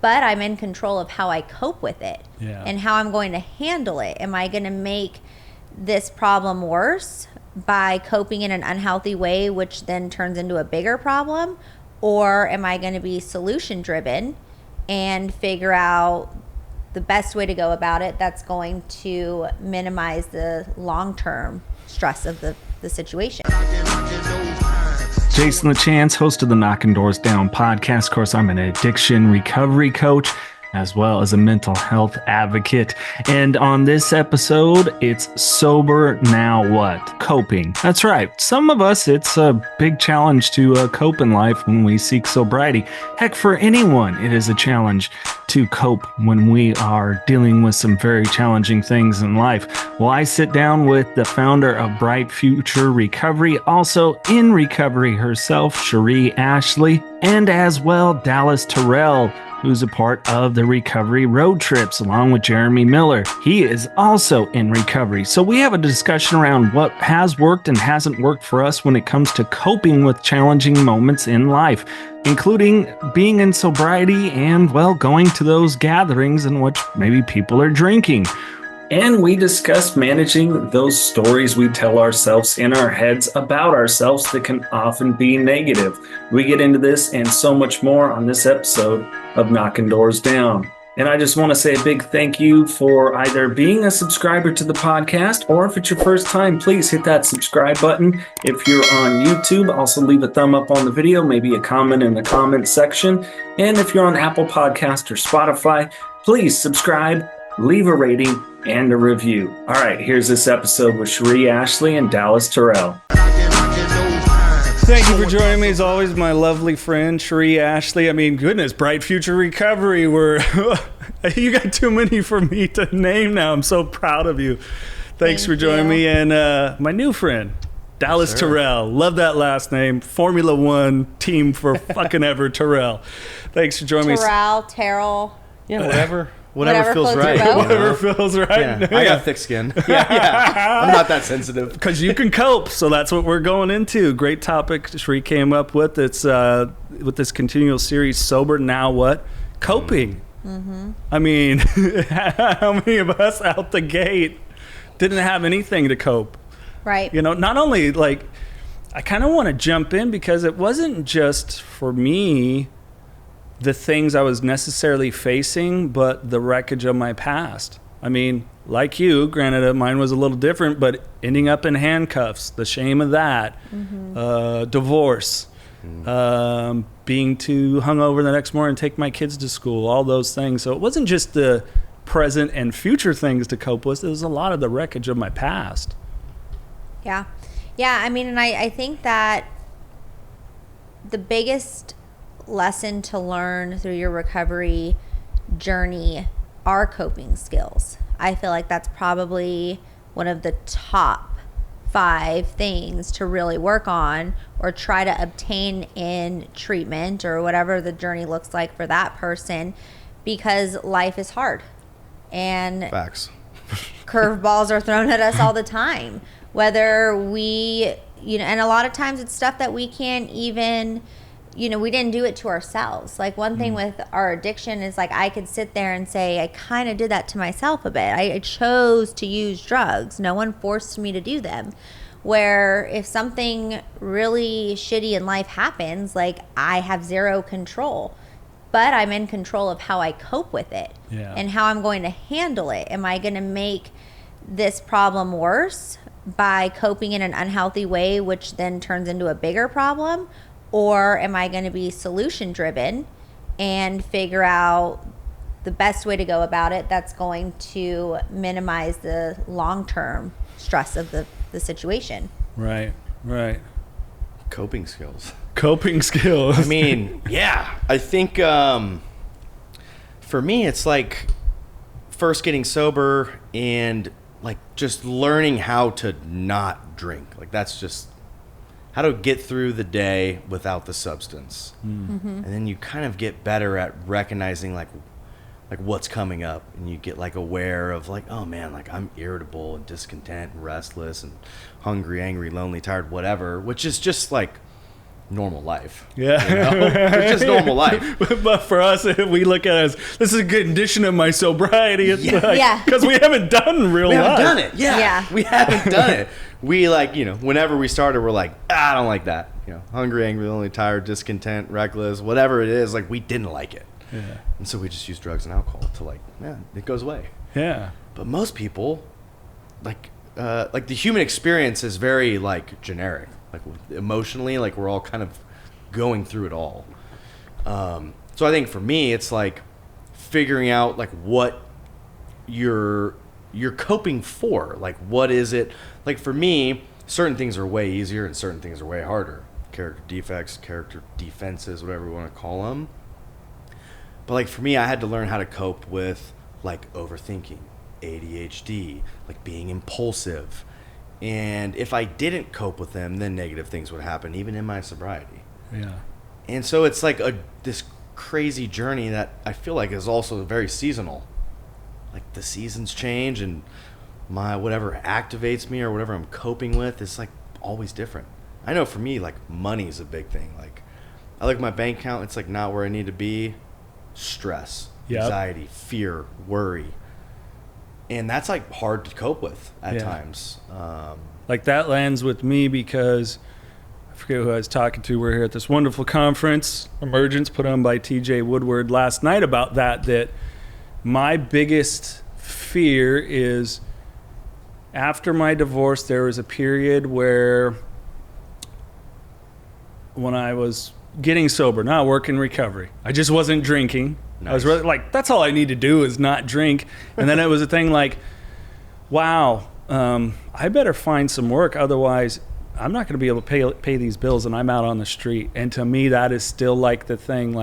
but I'm in control of how I cope with it and how I'm going to handle it. Am I going to make this problem worse by coping in an unhealthy way, which then turns into a bigger problem? Or am I going to be solution driven and figure out the best way to go about it that's going to minimize the long-term stress of the situation? Jason LaChance, host of the Knocking Doors Down podcast. Of course, I'm an addiction recovery coach as well as a mental health advocate. And on this episode, it's sober now what? Coping. That's right. Some of us, it's a big challenge to cope in life when we seek sobriety. Heck, for anyone, it is a challenge to cope when we are dealing with some very challenging things in life. Well, I sit down with the founder of Bright Future Recovery, also in recovery herself, Cheree Ashley, and as well Dallas Terrell, who's a part of the recovery road trips along with Jeremy Miller. He is also in recovery. So we have a discussion around what has worked and hasn't worked for us when it comes to coping with challenging moments in life, including being in sobriety and, well, going to those gatherings in which maybe people are drinking. And we discuss managing those stories we tell ourselves in our heads about ourselves that can often be negative. We get into this and so much more on this episode of Knocking Doors Down. And I just want to say a big thank you for either being a subscriber to the podcast, or if it's your first time, please hit that subscribe button. If you're on YouTube, also leave a thumb up on the video, maybe a comment in the comment section. And if you're on Apple Podcast or Spotify, please subscribe, leave a rating, and a review. All right, here's this episode with Cheree Ashley and Dallas Terrell. Thank you for joining me, as always, my lovely friend, Cheree Ashley. I mean, goodness, Bright Future Recovery. You got too many for me to name now. I'm so proud of you. Thanks for joining me. And my new friend, Dallas Terrell. Love that last name. Formula One team for fucking ever, Terrell. Thanks for joining me. Terrell. Yeah, whatever feels right. Whatever feels right. Yeah, I got thick skin. Yeah. I'm not that sensitive. Because you can cope, so that's what we're going into. Great topic Cheree came up with. It's with this continual series, Sober Now What? Coping. Mm-hmm. I mean, how many of us out the gate didn't have anything to cope? Right. You know, not only, like, I kind of want to jump in because it wasn't just for me the things I was necessarily facing, but the wreckage of my past. I mean, like you, granted mine was a little different, but ending up in handcuffs, the shame of that, divorce, being too hungover the next morning, take my kids to school, all those things. So it wasn't just the present and future things to cope with, it was a lot of the wreckage of my past. Yeah. I mean, and I think that the biggest lesson to learn through your recovery journey are coping skills. I feel like that's probably one of the top 5 things to really work on or try to obtain in treatment or whatever the journey looks like for that person, because life is hard and facts. Curveballs are thrown at us all the time, whether we, and a lot of times it's stuff that we can't even, we didn't do it to ourselves. Like one thing with our addiction is like I could sit there and say, I kind of did that to myself a bit. I chose to use drugs. No one forced me to do them. Where if something really shitty in life happens, like I have zero control, but I'm in control of how I cope with it and how I'm going to handle it. Am I going to make this problem worse by coping in an unhealthy way, which then turns into a bigger problem? Or am I going to be solution driven and figure out the best way to go about it that's going to minimize the long-term stress of the situation? Right. Coping skills. I mean, yeah. I think for me, it's like first getting sober and like just learning how to not drink. Like that's just how to get through the day without the substance. And then you kind of get better at recognizing like what's coming up, and you get like aware of like, oh man, like I'm irritable and discontent and restless and hungry, angry, lonely, tired, whatever, which is just like normal life. Yeah. It's just normal life. But for us, we look at it as, this is a condition of my sobriety. It's Yeah. Because we haven't done real We life. haven't done it. Yeah. Yeah. We haven't done it. We whenever we started, we're like, I don't like that. Hungry, angry, lonely, tired, discontent, reckless, whatever it is, we didn't like it. Yeah. And so we just use drugs and alcohol to it goes away. Yeah. But most people, the human experience is very generic. Emotionally, we're all kind of going through it all. So I think for me, it's figuring out what you're coping for. What is it? For me, certain things are way easier and certain things are way harder. Character defects, character defenses, whatever you want to call them. But for me, I had to learn how to cope with overthinking, ADHD, being impulsive. And if I didn't cope with them, then negative things would happen, even in my sobriety. Yeah. And so it's this crazy journey that I feel is also very seasonal. The seasons change, and my whatever activates me or whatever I'm coping with is always different. I know for me, money's a big thing. I look at my bank account, it's not where I need to be. Stress, anxiety, fear, worry. And that's hard to cope with at times. That lands with me because I forget who I was talking to. We're here at this wonderful conference, Emergence, put on by TJ Woodward last night about that my biggest fear is after my divorce, there was a period where when I was getting sober, not working recovery, I just wasn't drinking. Nice. I was really that's all I need to do is not drink. And then it was a thing wow, I better find some work. Otherwise, I'm not going to be able to pay these bills and I'm out on the street. And to me, that is still the thing.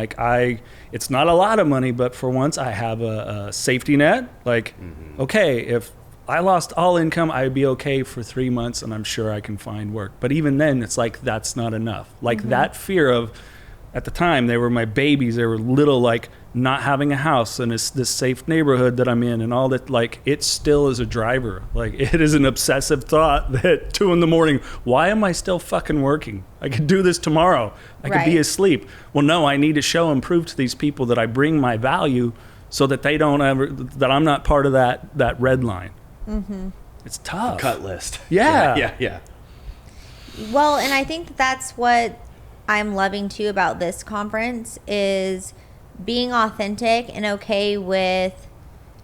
It's not a lot of money, but for once I have a safety net. Okay, if I lost all income, I'd be okay for 3 months and I'm sure I can find work. But even then, it's that's not enough. That fear of, at the time, they were my babies. They were little, not having a house and this safe neighborhood that I'm in and all that. It still is a driver. It is an obsessive thought that 2 a.m, why am I still fucking working? I could do this tomorrow. I could be asleep. Well, no, I need to show and prove to these people that I bring my value so that they don't ever, that I'm not part of that red line. Mm-hmm. It's tough. Cut list. Yeah. Well, and I think that's what I'm loving too about this conference is being authentic and okay with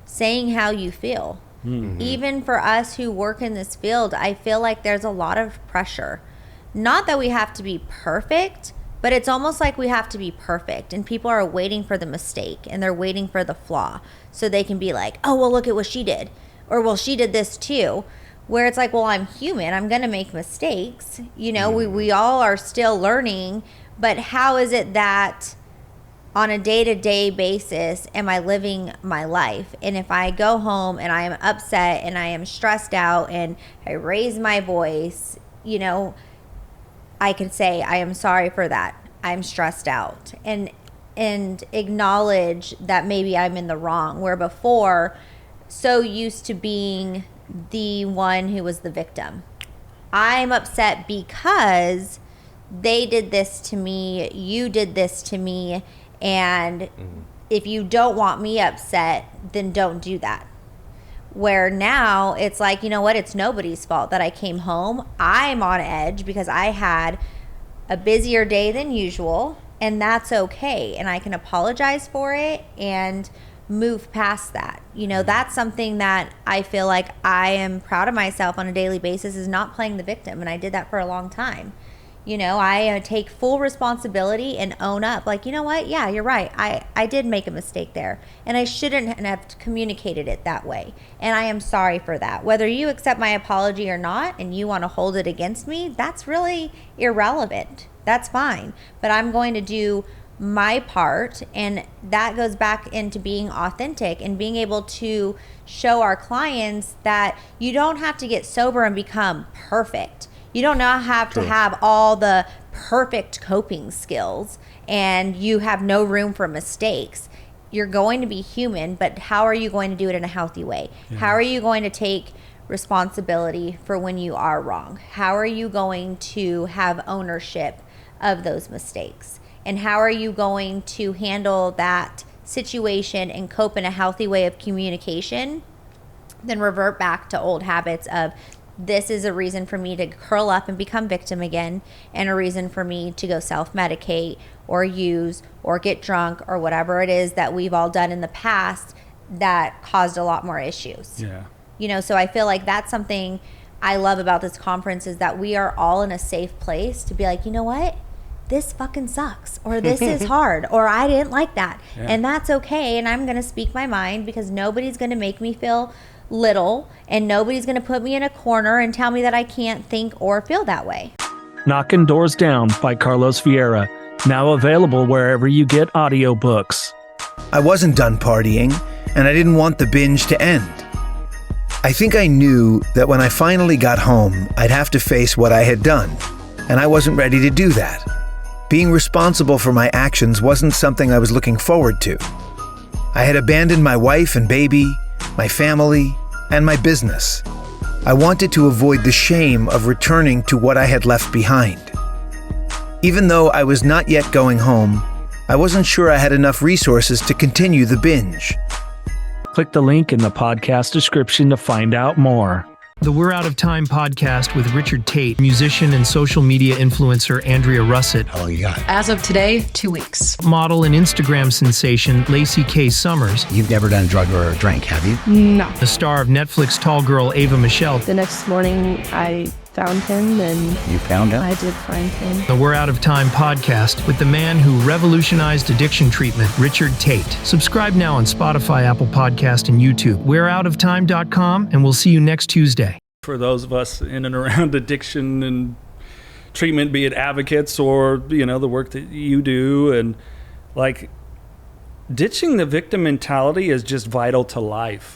saying how you feel. Mm-hmm. Even for us who work in this field, I feel there's a lot of pressure. Not that we have to be perfect, but it's almost we have to be perfect and people are waiting for the mistake and they're waiting for the flaw so they can be oh, well, look at what she did. Or, well, she did this too. Where it's well, I'm human. I'm going to make mistakes. We all are still learning. But how is it that on a day-to-day basis am I living my life? And if I go home and I am upset and I am stressed out and I raise my voice, I can say, I am sorry for that. I'm stressed out. And acknowledge that maybe I'm in the wrong. Where before, so used to being the one who was the victim. I'm upset because they did this to me, you did this to me, and if you don't want me upset, then don't do that. Where now it's you know what, it's nobody's fault that I came home. I'm on edge because I had a busier day than usual, and that's okay. And I can apologize for it and move past that. That's something that I feel I am proud of myself on a daily basis is not playing the victim. And I did that for a long time. I take full responsibility and own up. You know what? Yeah, you're right. I did make a mistake there and I shouldn't have communicated it that way. And I am sorry for that. Whether you accept my apology or not and you want to hold it against me, that's really irrelevant. That's fine. But I'm going to do my part, and that goes back into being authentic and being able to show our clients that you don't have to get sober and become perfect. You don't have to have all the perfect coping skills and you have no room for mistakes. You're going to be human, but how are you going to do it in a healthy way? Yeah. How are you going to take responsibility for when you are wrong? How are you going to have ownership of those mistakes? And how are you going to handle that situation and cope in a healthy way of communication? Then revert back to old habits of, this is a reason for me to curl up and become victim again, and a reason for me to go self-medicate or use or get drunk or whatever it is that we've all done in the past that caused a lot more issues. Yeah. You know, so I feel like that's something I love about this conference, is that we are all in a safe place to be like, you know what? This fucking sucks, or this is hard, or I didn't like that. Yeah. And that's okay. And I'm going to speak my mind, because nobody's going to make me feel little, and nobody's going to put me in a corner and tell me that I can't think or feel that way. Knocking Doors Down by Carlos Vieira. Now available wherever you get audiobooks. I wasn't done partying, and I didn't want the binge to end. I think I knew that when I finally got home, I'd have to face what I had done, and I wasn't ready to do that. Being responsible for my actions wasn't something I was looking forward to. I had abandoned my wife and baby, my family, and my business. I wanted to avoid the shame of returning to what I had left behind. Even though I was not yet going home, I wasn't sure I had enough resources to continue the binge. Click the link in the podcast description to find out more. The We're Out of Time podcast with Richard Taite, musician and social media influencer Andrea Russett, How long you got? As of today, 2 weeks. model and Instagram sensation Lacey K. Summers, You've never done a drug or a drink, have you? No. the star of Netflix Tall Girl Ava Michelle. The next morning, I found him, and You found him? I did find him. The We're Out of Time podcast with the man who revolutionized addiction treatment, Richard Taite. Subscribe now on Spotify, Apple Podcast, and YouTube. We'reOutOfTime.com, and we'll see you next Tuesday. For those of us in and around addiction and treatment, be it advocates or, you know, the work that you do, and like ditching the victim mentality is just vital to life.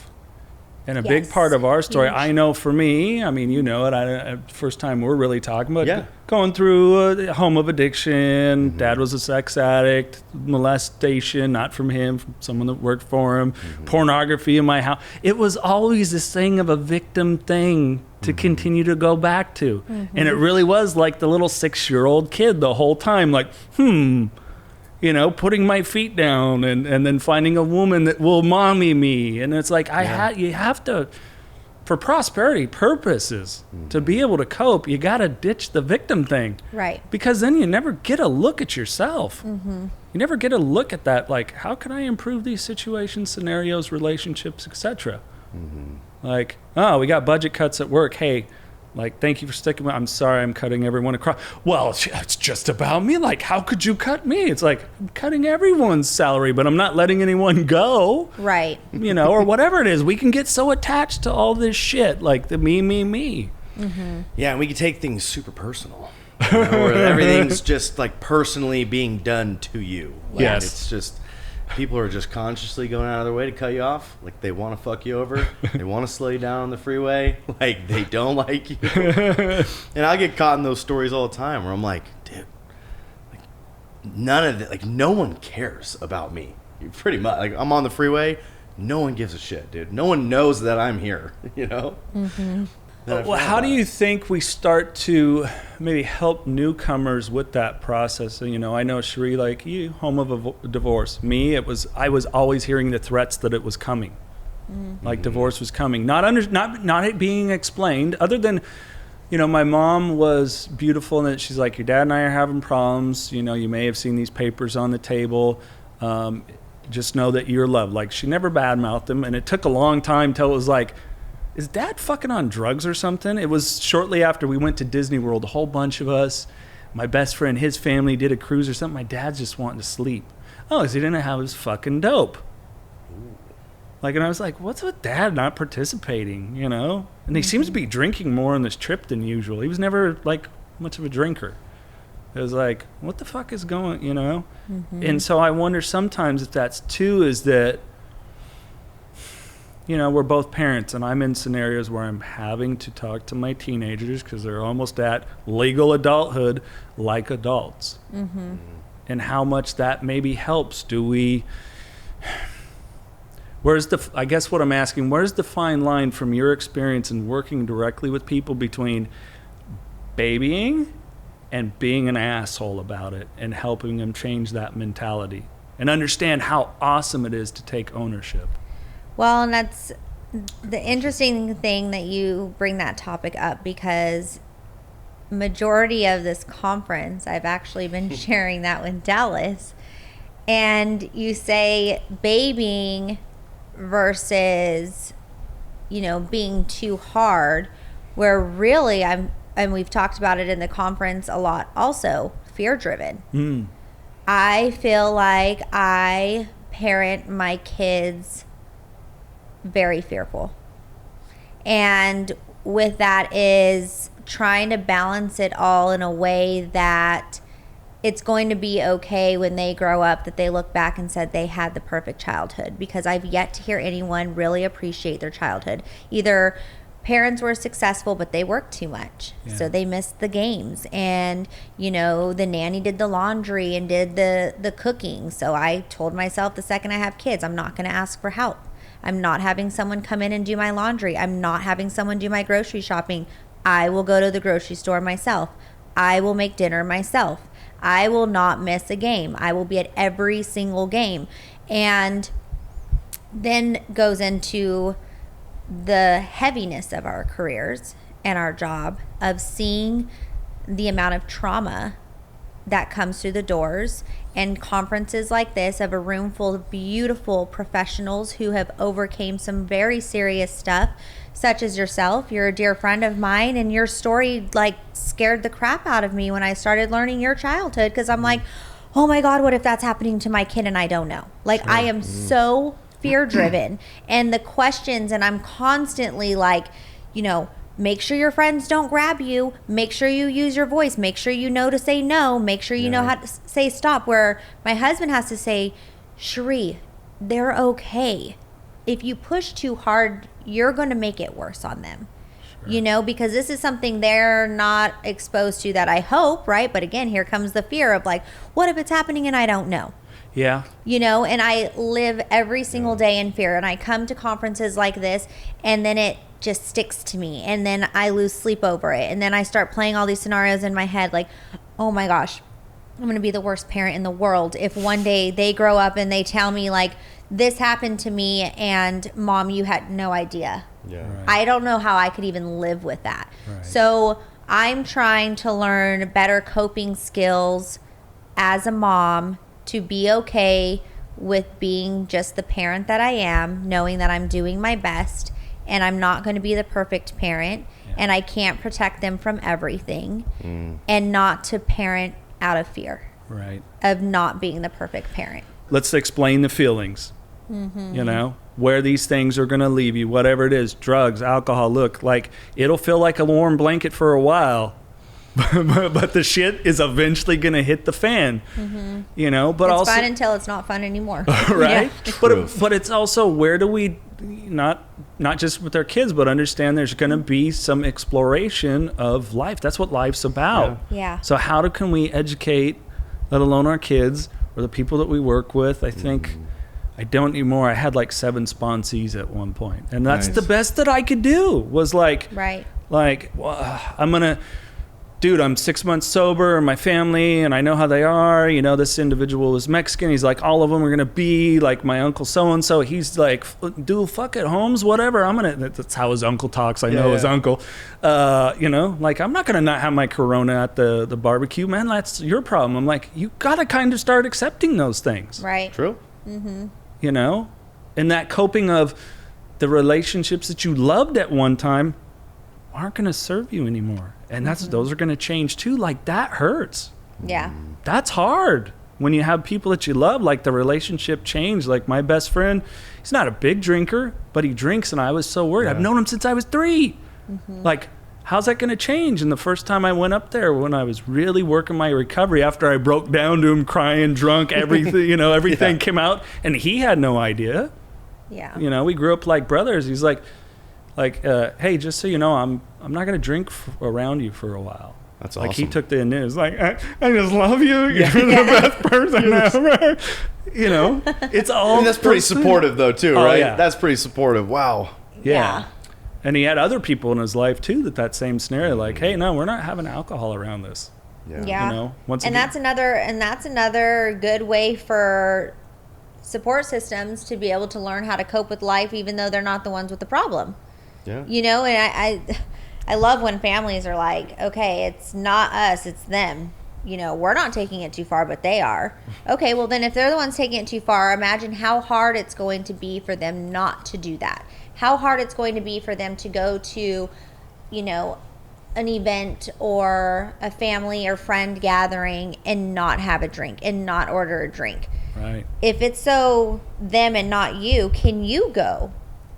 And a big Yes. part of our story, Huge. I know for me, I mean, you know it, first time we're really talking about Yeah. going through a home of addiction. Dad was a sex addict, molestation, not from him, from someone that worked for him, pornography in my house. It was always this thing of a victim thing to continue to go back to. And it really was like the little 6-year-old kid the whole time, like, you know, putting my feet down and then finding a woman that will mommy me. And it's like, you have to, for prosperity purposes, to be able to cope, you got to ditch the victim thing. Right. Because then you never get a look at yourself. You never get a look at that, like, how can I improve these situations, scenarios, relationships, etc. Like, oh, we got budget cuts at work. Hey, like, thank you for sticking with. I'm sorry, I'm cutting everyone across. Well, it's just about me. Like, how could you cut me? It's like, I'm cutting everyone's salary, but I'm not letting anyone go. Right. You know, or whatever it is. We can get so attached to all this shit, like the me. Yeah, and we can take things super personal. You know, where everything's just like personally being done to you. Like, Yes. It's just, people are just consciously going out of their way to cut you off. Like, they want to fuck you over. They want to slow you down on the freeway. Like, they don't like you. And I get caught in those stories all the time where I'm like, dude, like, none of it, like, no one cares about me. Pretty much. Like, I'm on the freeway. No one gives a shit, dude. No one knows that I'm here, you know? Well, how do you think we start to maybe help newcomers with that process? You know, I know Cheree, like you, home of a divorce. Me, I was always hearing the threats that it was coming, like divorce was coming. Not it being explained, other than, you know, my mom was beautiful and that she's like, your dad and I are having problems. You know, you may have seen these papers on the table. Just know that you're loved. Like, she never badmouthed him, and it took a long time till it was like, is Dad fucking on drugs or something? It was shortly after we went to Disney World, a whole bunch of us. My best friend, his family did a cruise or something. My dad's just wanting to sleep. Oh, because he didn't have his fucking dope. Like, and I was like, what's with Dad not participating, you know? And he seems to be drinking more on this trip than usual. He was never, like, much of a drinker. It was like, what the fuck is going, you know? And so I wonder sometimes if that's too, is that, you know, we're both parents, and I'm in scenarios where I'm having to talk to my teenagers because they're almost at legal adulthood like adults. And how much that maybe helps. Do we, I guess what I'm asking, where's the fine line from your experience in working directly with people between babying and being an asshole about it and helping them change that mentality and understand how awesome it is to take ownership. Well, and that's the interesting thing that you bring that topic up, because majority of this conference, I've actually been sharing that with Dallas, and you say babying versus, being too hard, where really and we've talked about it in the conference a lot also, fear driven. I feel like I parent my kids very fearful. And with that is trying to balance it all in a way that it's going to be okay when they grow up, that they look back and said they had the perfect childhood, because I've yet to hear anyone really appreciate their childhood. Either parents were successful, but they worked too much, so they missed the games, and the nanny did the laundry and did the cooking. So I told myself, the second I have kids, I'm not going to ask for help. I'm not having someone come in and do my laundry. I'm not having someone do my grocery shopping. I will go to the grocery store myself. I will make dinner myself. I will not miss a game. I will be at every single game. And then goes into the heaviness of our careers and our job, of seeing the amount of trauma that comes through the doors, and conferences like this of a room full of beautiful professionals who have overcame some very serious stuff, such as yourself. You're a dear friend of mine, and your story scared the crap out of me when I started learning your childhood, because I'm like, oh my God, what if that's happening to my kid and I don't know? I am so fear driven, and the questions, and I'm constantly make sure your friends don't grab you. Make sure you use your voice. Make sure you know to say no. Make sure you know how to say stop. Where my husband has to say, Cheree, they're okay. If you push too hard, you're going to make it worse on them. Because this is something they're not exposed to, that I hope, right? But again, here comes the fear of what if it's happening and I don't know? Yeah. And I live every single day in fear, and I come to conferences like this, and then it just sticks to me, and then I lose sleep over it, and then I start playing all these scenarios in my head, oh my gosh, I'm gonna be the worst parent in the world if one day they grow up and they tell me this happened to me, and Mom, you had no idea. I don't know how I could even live with that. So I'm trying to learn better coping skills as a mom, to be okay with being just the parent that I am, knowing that I'm doing my best, and I'm not going to be the perfect parent, and I can't protect them from everything, and not to parent out of fear of not being the perfect parent. Let's explain the feelings. Where these things are going to leave you, whatever it is, drugs, alcohol. Look, it'll feel like a warm blanket for a while, but the shit is eventually going to hit the fan. But it's also fun until it's not fun anymore. Right. But it's also, where do we not just with our kids, but understand there's going to be some exploration of life. That's what life's about. So how can we educate, let alone our kids or the people that we work with? I think I don't anymore. I had 7 sponsees at one point, and that's the best that I could do, was dude, I'm 6 months sober, and my family, and I know how they are. This individual is Mexican. He's all of them are going to be my uncle so-and-so. He's dude, fuck it, Holmes, whatever. That's how his uncle talks. I know his uncle. I'm not going to not have my Corona at the barbecue, man. That's your problem. I'm you got to kind of start accepting those things. Right. True. And that coping of the relationships that you loved at one time aren't going to serve you anymore. And those are going to change too. That hurts. Yeah. That's hard when you have people that you love, the relationship changed. My best friend, he's not a big drinker, but he drinks, and I was so worried. I've known him since I was 3. How's that going to change? And the first time I went up there, when I was really working my recovery, after I broke down to him crying, drunk, everything, everything came out, and he had no idea. Yeah. We grew up like brothers. He's hey, just so you know, I'm not going to drink around you for a while. That's awesome. He took the news. I just love you. You're the best person ever. It's all. And that's pretty supportive, though, too, right? Yeah. That's pretty supportive. Wow. Yeah. And he had other people in his life too that same scenario. Hey, no, we're not having alcohol around this. Yeah. You know, and that's another good way for support systems to be able to learn how to cope with life, even though they're not the ones with the problem. Yeah. You know, and I love when families are like, okay, it's not us, it's them. You know, we're not taking it too far, but they are. Okay, well then if they're the ones taking it too far, imagine how hard it's going to be for them not to do that. How hard it's going to be for them to go to, you know, an event or a family or friend gathering and not have a drink and not order a drink. Right. If it's so them and not you, can you go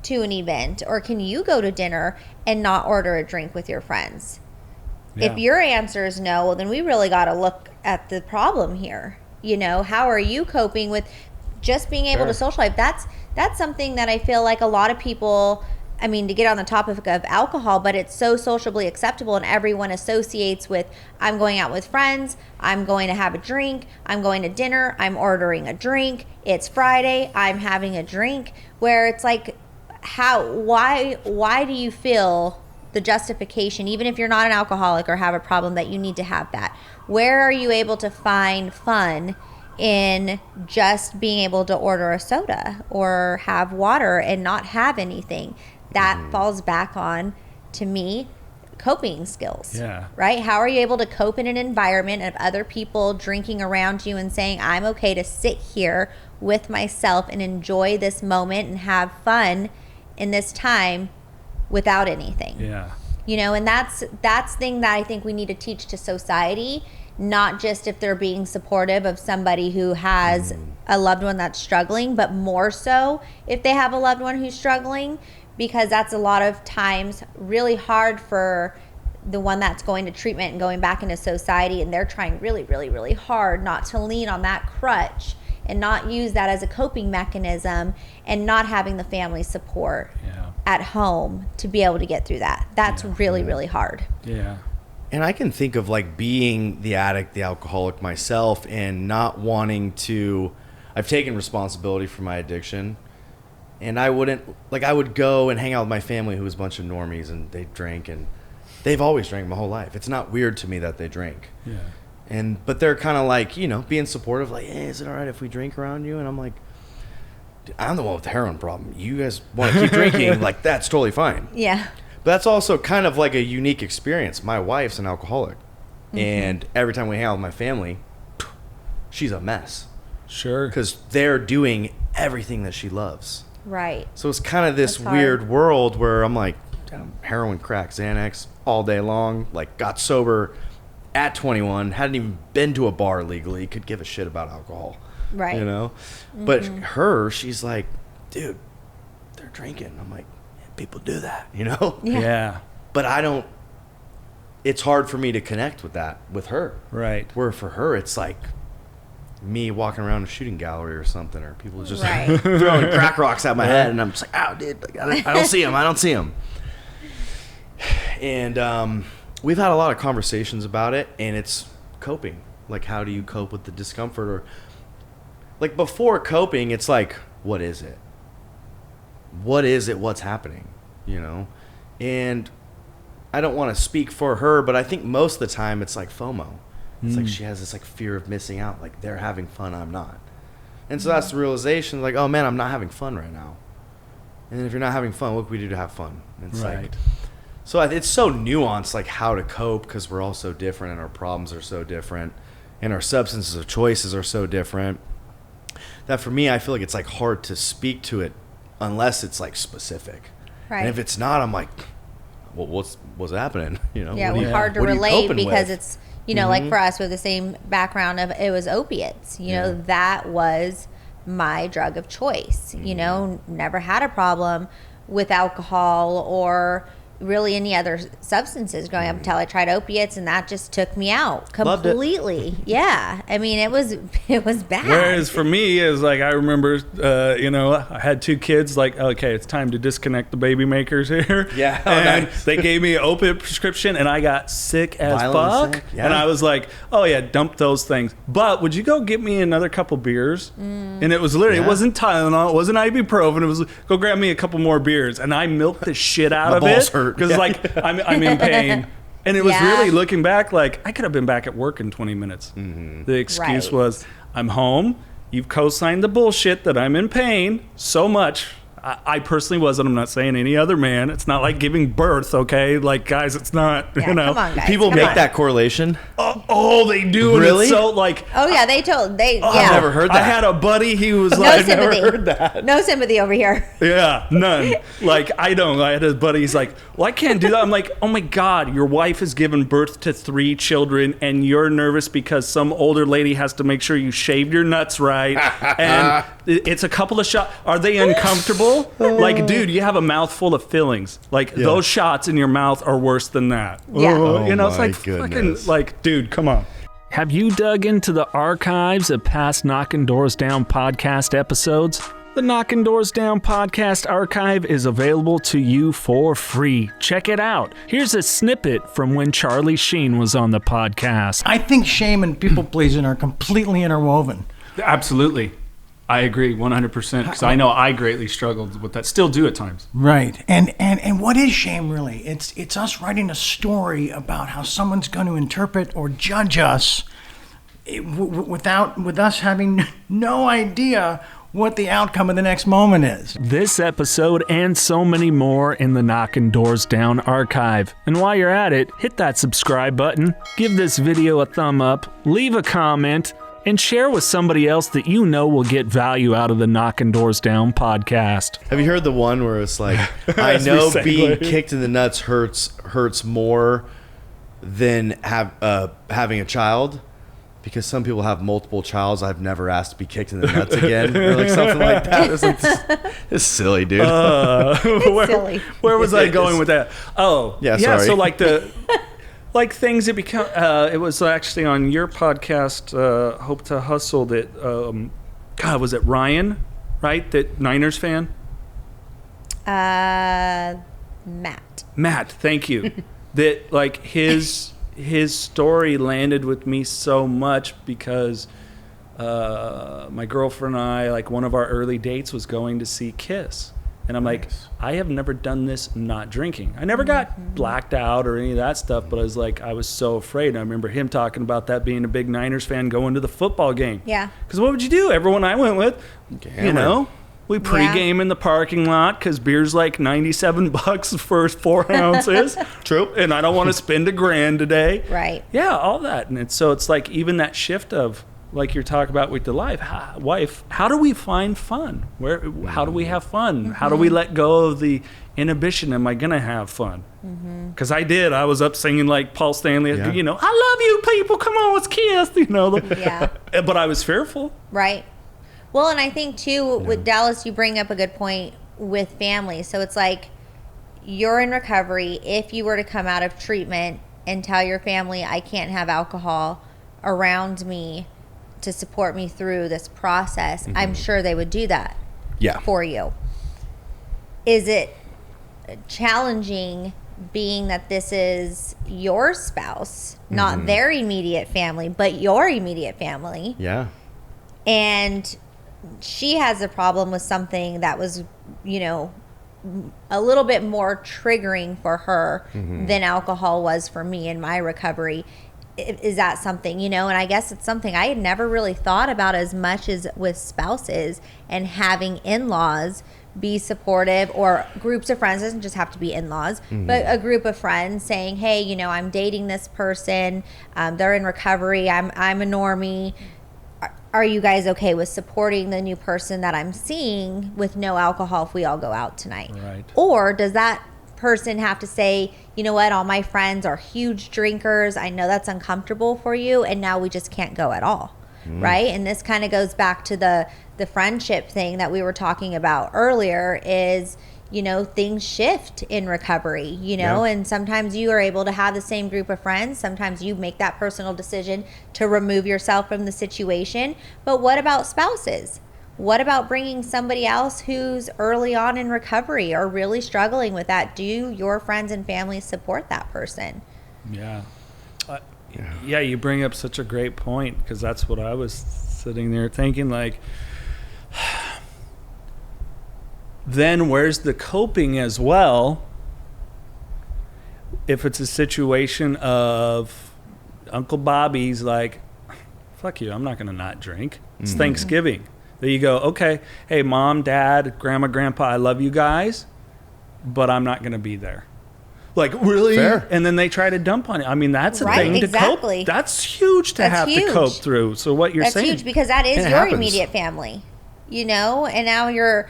to an event or can you go to dinner and not order a drink with your friends? Yeah. If your answer is no, well then we really got to look at the problem here. You know, how are you coping with just being able to socialize? That's something that I feel like a lot of people, I mean, to get on the topic of alcohol, but it's so sociably acceptable and everyone associates with, I'm going out with friends, I'm going to have a drink, I'm going to dinner, I'm ordering a drink, it's Friday, I'm having a drink, where it's like, why do you feel the justification, even if you're not an alcoholic or have a problem, that you need to have that? Where are you able to find fun in just being able to order a soda or have water and not have anything? That falls back on, to me, coping skills. Yeah. Right? How are you able to cope in an environment of other people drinking around you and saying, I'm okay to sit here with myself and enjoy this moment and have fun in this time without anything? Yeah. You know, and that's thing that I think we need to teach to society, not just if they're being supportive of somebody who has a loved one that's struggling, but more so if they have a loved one who's struggling, because that's a lot of times really hard for the one that's going to treatment and going back into society, and they're trying really, really, really hard not to lean on that crutch and not use that as a coping mechanism and not having the family support at home to be able to get through that. That's really, really hard. Yeah. And I can think of like being the addict, the alcoholic myself, and not wanting to, I've taken responsibility for my addiction, and I would go and hang out with my family who was a bunch of normies, and they drank, and they've always drank my whole life. It's not weird to me that they drink. Yeah. But they're kind of like, you know, being supportive, like, hey, is it all right if we drink around you? And I'm like, I'm the one with the heroin problem. You guys want to keep drinking, like, that's totally fine. Yeah. But that's also kind of like a unique experience. My wife's an alcoholic. And every time we hang out with my family, she's a mess. Sure. Because they're doing everything that she loves. Right. So it's kind of this That's weird hard. world where I'm like, heroin, crack, Xanax all day long. Like, got sober at 21, hadn't even been to a bar legally, could give a shit about alcohol. Right. You know? But she's like, dude, they're drinking. I'm like, yeah, people do that, you know? Yeah. But it's hard for me to connect with that with her. Right. Where for her, it's like me walking around a shooting gallery or something, or people just Right. throwing crack rocks at my head, and I'm just like, oh, dude, like, I don't see him. And we've had a lot of conversations about it, and it's coping. Like, how do you cope with the discomfort? Or, like, before coping, it's like, what is it? What's happening? You know? And I don't want to speak for her, but I think most of the time it's like FOMO. It's like she has this like fear of missing out. Like, they're having fun, I'm not. And so that's the realization, like, oh man, I'm not having fun right now. And then if you're not having fun, what can we do to have fun? And it's like, so it's so nuanced, like, how to cope, because we're all so different, and our problems are so different, and our substances of choices are so different, that for me, I feel like it's like hard to speak to it unless it's like specific. Right. And if it's not, I'm like, well, what's happening? You know? Yeah, What are it was hard to what are you relate coping because with? it's, you know, like for us with the same background of it was opiates. You know, that was my drug of choice. You know, never had a problem with alcohol or really any other substances growing up until I tried opiates, and that just took me out completely. Yeah, I mean, it was bad. Whereas for me, is like, I remember, you know, I had 2 kids. Like, okay, it's time to disconnect the baby makers here. Yeah, and nice. they gave me an opiate prescription, and I got sick as Violent fuck. sick, yeah. And I was like, oh yeah, dump those things. But would you go get me another couple beers? And it was literally, it wasn't Tylenol, it wasn't ibuprofen. It was go grab me a couple more beers, and I milked the shit out My of balls it hurt. because like I'm in pain. And it was Yeah. really looking back, like, I could have been back at work in 20 minutes. The excuse Right. was, I'm home. You've co-signed the bullshit that I'm in pain so much. I personally wasn't. I'm not saying any other man. It's not like giving birth, okay? Like, guys, it's not, Yeah, you know. come on, guys. People come make on. that correlation. Oh, they do. And Really? it's so, like, Oh yeah, I've never heard that. I had a buddy, he was No like, I've sympathy. never heard that. No sympathy over here. Yeah, none. Like, I had a buddy, he's like, well, I can't do that. I'm like, oh my God, your wife has given birth to 3 children and you're nervous because some older lady has to make sure you shave your nuts right. And it's a couple of shots. Are they uncomfortable? Like, dude, you have a mouthful of fillings. Like, those shots in your mouth are worse than that. Yeah. Oh You know, it's my like, fucking, goodness. like, dude, come on. Have you dug into the archives of past Knockin' Doors Down podcast episodes? The Knockin' Doors Down podcast archive is available to you for free. Check it out. Here's a snippet from when Charlie Sheen was on the podcast. I think shame and people pleasing are completely interwoven. Absolutely. I agree 100% because I know I greatly struggled with that. Still do at times. Right. And what is shame really? It's us writing a story about how someone's going to interpret or judge us with us having no idea what the outcome of the next moment is. This episode and so many more in the Knockin' Doors Down archive. And while you're at it, hit that subscribe button, give this video a thumb up, leave a comment, and share with somebody else that you know will get value out of the Knockin' Doors Down podcast. Have you heard the one where it's like, I As we know segue. being kicked in the nuts hurts more than having a child? Because some people have multiple childs. I've never asked to be kicked in the nuts again, or like something like that. It's like, it's silly, dude. Silly. Where was I going with that? Oh, Yeah, sorry. So like like things that become. It was actually on your podcast, Hope to Hustle. That God, was it Ryan? Right, that Niners fan. Matt. Matt, thank you. That like his story landed with me so much because my girlfriend and I, like, one of our early dates was going to see Kiss. And I'm like, I have never done this not drinking. I never got blacked out or any of that stuff, but I was so afraid. And I remember him talking about that, being a big Niners fan, going to the football game. Yeah. Because what would you do? Everyone I went with, you know, we pregame in the parking lot because beer's like $97 the first 4 ounces. True. And I don't want to spend $1,000 today. Right. Yeah, all that. And it's like even that shift of, like you're talking about with the wife, how do we find fun? How do we have fun? How do we let go of the inhibition? Am I going to have fun? Because I did. I was up singing like Paul Stanley, you know, I love you people, come on, let's kiss, you know. Yeah. But I was fearful. Right. Well, and I think too, with Dallas, you bring up a good point with family. So it's like, you're in recovery. If you were to come out of treatment and tell your family, I can't have alcohol around me to support me through this process, I'm sure they would do that for you. Is it challenging, being that this is your spouse, not their immediate family, but your immediate family? Yeah. And she has a problem with something that was, you know, a little bit more triggering for her than alcohol was for me in my recovery. Is that something, you know? And I guess it's something I had never really thought about as much as with spouses and having in-laws be supportive, or groups of friends. It doesn't just have to be in-laws, but a group of friends saying, hey, you know, I'm dating this person, they're in recovery, I'm a normie. Are you guys okay with supporting the new person that I'm seeing with no alcohol if we all go out tonight? Right. Or does that person have to say, you know what, all my friends are huge drinkers, I know that's uncomfortable for you, and now we just can't go at all, right? And this kind of goes back to the friendship thing that we were talking about earlier, is, you know, things shift in recovery, you know, and sometimes you are able to have the same group of friends. Sometimes you make that personal decision to remove yourself from the situation. But what about spouses? What about bringing somebody else who's early on in recovery or really struggling with that? Do your friends and family support that person? Yeah. Yeah, you bring up such a great point, because that's what I was sitting there thinking, like, then where's the coping as well? if it's a situation of Uncle Bobby's like, fuck you, I'm not going to not drink. It's Thanksgiving. There you go. Okay. Hey, Mom, Dad, Grandma, Grandpa, I love you guys, but I'm not going to be there. Like, really? Fair. And then they try to dump on it. I mean, that's a thing to cope. That's huge to have to cope through. So what you're saying. That's huge because that is your happens. immediate family, you know? And now you're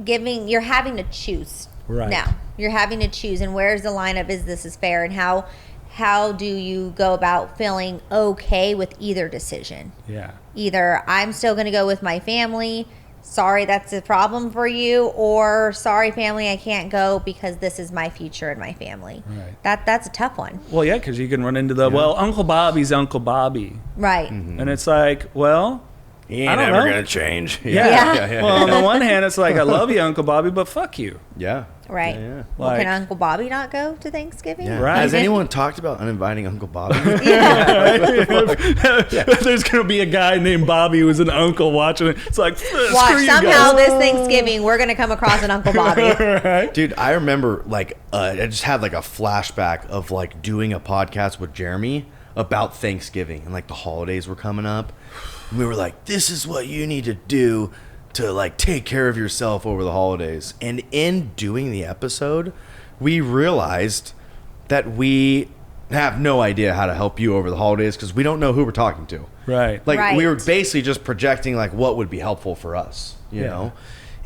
having to choose. Right. Now you're having to choose. And where's the line of is this is fair? And how do you go about feeling okay with either decision? Yeah. Either I'm still going to go with my family. Sorry, that's a problem for you, or sorry, family, I can't go because this is my future and my family. Right. That's a tough one. Well, yeah, because you can run into well, Uncle Bobby's Uncle Bobby. Right. And it's like, well, He ain't I don't ever know. gonna change. Yeah. Well, on the one hand, it's like, I love you, Uncle Bobby, but fuck you. Yeah. Right. Yeah. Well, Like- can Uncle Bobby not go to Thanksgiving? Yeah. Right. Has anyone talked about uninviting Uncle Bobby? There's going to be a guy named Bobby who's an uncle watching it. It's like, Watch, screw you somehow guys. this Thanksgiving, we're going to come across an Uncle Bobby. Right? Dude, I remember I just had like a flashback of like doing a podcast with Jeremy about Thanksgiving and like the holidays were coming up. And we were like, this is what you need to do to like take care of yourself over the holidays. And in doing the episode, we realized that we have no idea how to help you over the holidays because we don't know who we're talking to. Right. Like we were Right. basically just projecting like what would be helpful for us, you know?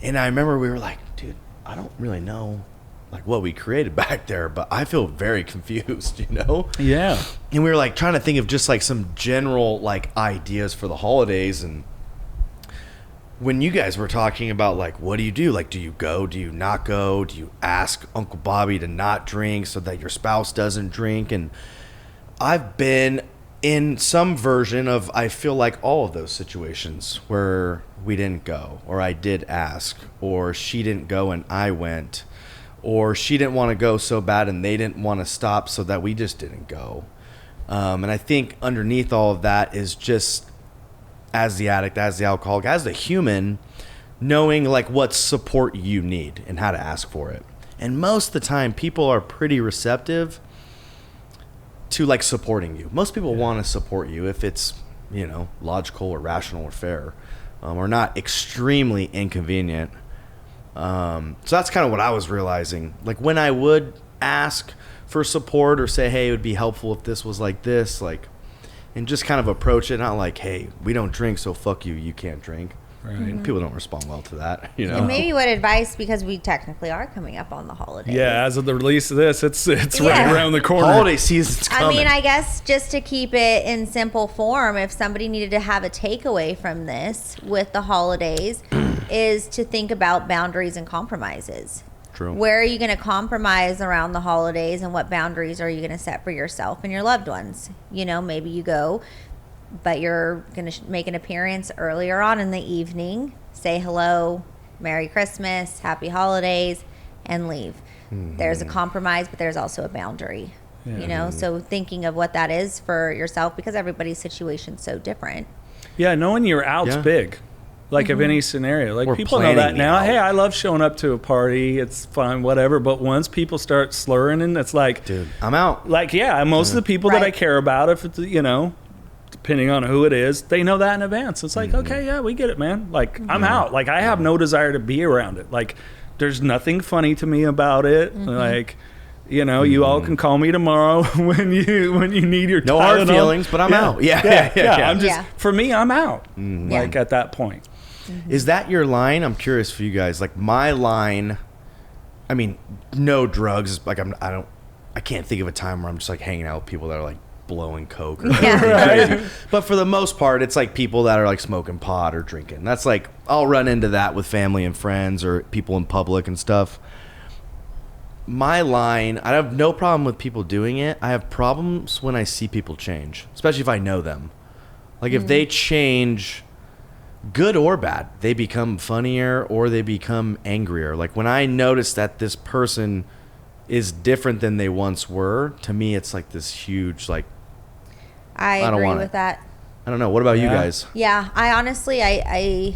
And I remember we were like, dude, I don't really know like what we created back there, but I feel very confused, you know? Yeah. And we were like trying to think of just like some general like ideas for the holidays. And when you guys were talking about like, what do you do? Like, do you go? Do you not go? Do you ask Uncle Bobby to not drink so that your spouse doesn't drink? And I've been in some version of, I feel like all of those situations where we didn't go, or I did ask, or she didn't go and I went, or she didn't want to go so bad and they didn't want to stop so that we just didn't go. And I think underneath all of that is just, as the addict, as the alcoholic, as the human, knowing like what support you need and how to ask for it. And most of the time, people are pretty receptive to like supporting you. Most people want to support you if it's, you know, logical or rational or fair, or not extremely inconvenient. So that's kind of what I was realizing. Like when I would ask for support or say, hey, it would be helpful if this was like this, like, and just kind of approach it, not like, hey, we don't drink, so fuck you, you can't drink. Right. And people don't respond well to that, you know. And maybe what advice, because we technically are coming up on the holidays. Yeah, as of the release of this, it's right Yeah. around the corner. Holiday season's coming. I mean, I guess just to keep it in simple form, if somebody needed to have a takeaway from this with the holidays, is to think about boundaries and compromises. True. Where are you going to compromise around the holidays, and what boundaries are you going to set for yourself and your loved ones? You know, maybe you go, but you're going to make an appearance earlier on in the evening, say hello, Merry Christmas, Happy Holidays, and leave. There's a compromise, but there's also a boundary. You know, so thinking of what that is for yourself, because everybody's situation's so different. Yeah, knowing your out's Yeah. big. Like of any scenario. Like We're people know planning that the now. out. Hey, I love showing up to a party. It's fun, whatever. But once people start slurring, and it's like, Dude, I'm out. like, yeah, most of the people that I Right. care about, if it's, you know, depending on who it is, they know that in advance. It's like, okay, yeah, we get it, man. Like, I'm out. Like, I have no desire to be around it. Like, there's nothing funny to me about it. Like, you know, you all can call me tomorrow when you need your No hard Tylenol. feelings, but I'm out. Yeah. I'm just, Yeah. for me, I'm out. Yeah. Like, at that point. Is that your line? I'm curious for you guys. Like my line, I mean, no drugs. Like I can't think of a time where I'm just like hanging out with people that are like blowing coke or crazy. But for the most part, it's like people that are like smoking pot or drinking. That's like, I'll run into that with family and friends or people in public and stuff. My line, I have no problem with people doing it. I have problems when I see people change, especially if I know them. Like if they change, good or bad, they become funnier or they become angrier. Like when I notice that this person is different than they once were, to me it's like this huge, like, I don't agree want with it. that. I don't know. What about you Yeah. guys? Yeah, I honestly, I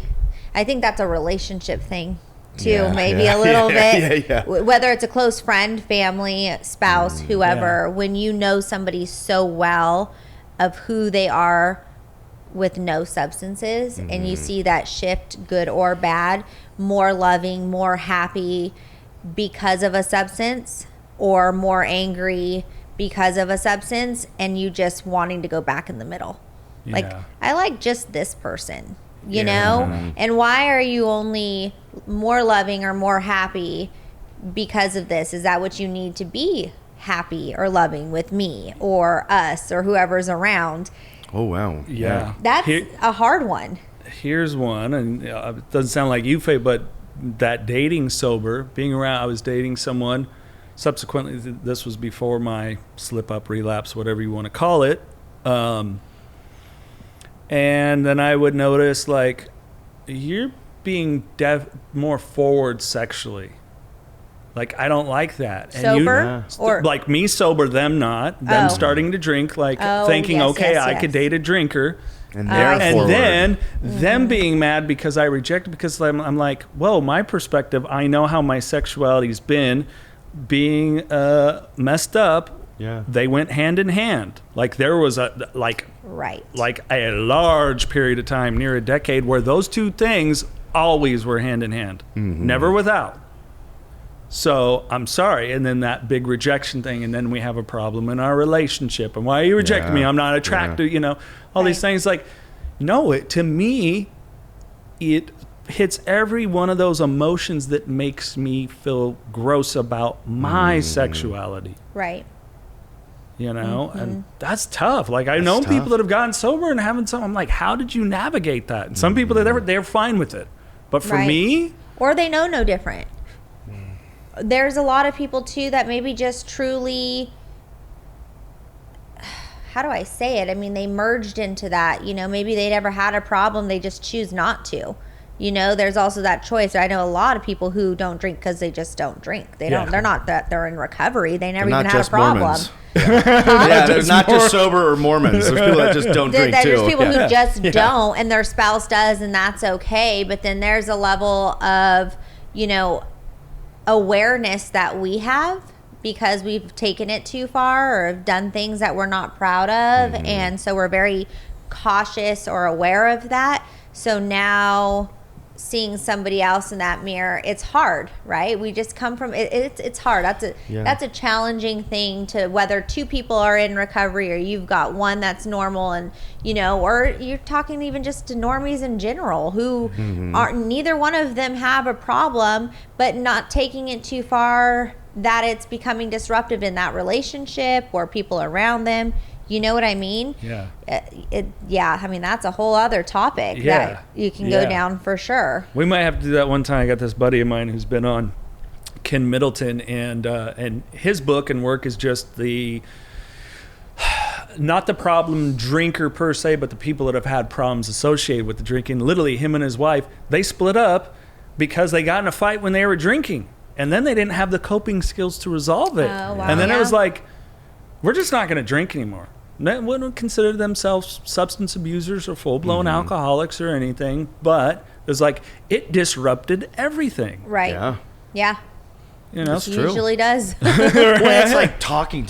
think that's a relationship thing too, maybe a little bit. Whether it's a close friend, family, spouse, whoever, when you know somebody so well of who they are with no substances, and you see that shift, good or bad, more loving, more happy because of a substance, or more angry because of a substance, and you just wanting to go back in the middle. Like, I like just this person, you know? And why are you only more loving or more happy because of this? Is that what you need to be happy or loving with me or us or whoever's around? Oh, wow. Yeah. That's a hard one. Here's one, and it doesn't sound like you, Faye, but that dating sober, being around, I was dating someone. Subsequently, this was before my slip-up, relapse, whatever you want to call it. And then I would notice, like, you're being more forward sexually. Like, I don't like that. And Sober? Or like me sober, them not. Them starting to drink, like thinking, I could date a drinker. And then them being mad because I rejected, because I'm like, whoa, my perspective, I know how my sexuality's been. Being messed up, they went hand in hand. Like there was a like a large period of time, near a decade, where those two things always were hand in hand, never without. So I'm sorry, and then that big rejection thing, and then we have a problem in our relationship. And why are you rejecting me? I'm not attracted. You know, all these things. Like, no, to me, it hits every one of those emotions that makes me feel gross about my sexuality. Right. You know, and that's tough. Like, I know people that have gotten sober and having some, I'm like, how did you navigate that? And some people, they're fine with it. But for me... Or they know no different. There's a lot of people, too, that maybe just truly... How do I say it? I mean, they merged into that. You know, maybe they never had a problem. They just choose not to. You know, there's also that choice. I know a lot of people who don't drink because they just don't drink. They don't. They're not that. They're in recovery. They never even had a problem. There's not just sober or Mormons. There's people that just don't drink too. There's people who just don't, and their spouse does, and that's okay. But then there's a level of, you know, awareness that we have because we've taken it too far or have done things that we're not proud of, and so we're very cautious or aware of that. So now, seeing somebody else in that mirror, it's hard, right? We just come from it's hard. That's a challenging thing, to whether two people are in recovery or you've got one that's normal, and you know, or you're talking even just to normies in general who aren't, neither one of them have a problem, but not taking it too far that it's becoming disruptive in that relationship or people around them. You know what I mean? Yeah. I mean, that's a whole other topic that you can go down for sure. We might have to do that one time. I got this buddy of mine who's been on, Ken Middleton, and his book and work is just not the problem drinker per se, but the people that have had problems associated with the drinking. Literally, him and his wife, they split up because they got in a fight when they were drinking, and then they didn't have the coping skills to resolve it. Oh, wow. And then it was like, we're just not going to drink anymore. They wouldn't consider themselves substance abusers or full-blown alcoholics or anything, but it was like, it disrupted everything. Right. Yeah. You know, That's true. Usually does. Well, it's like talking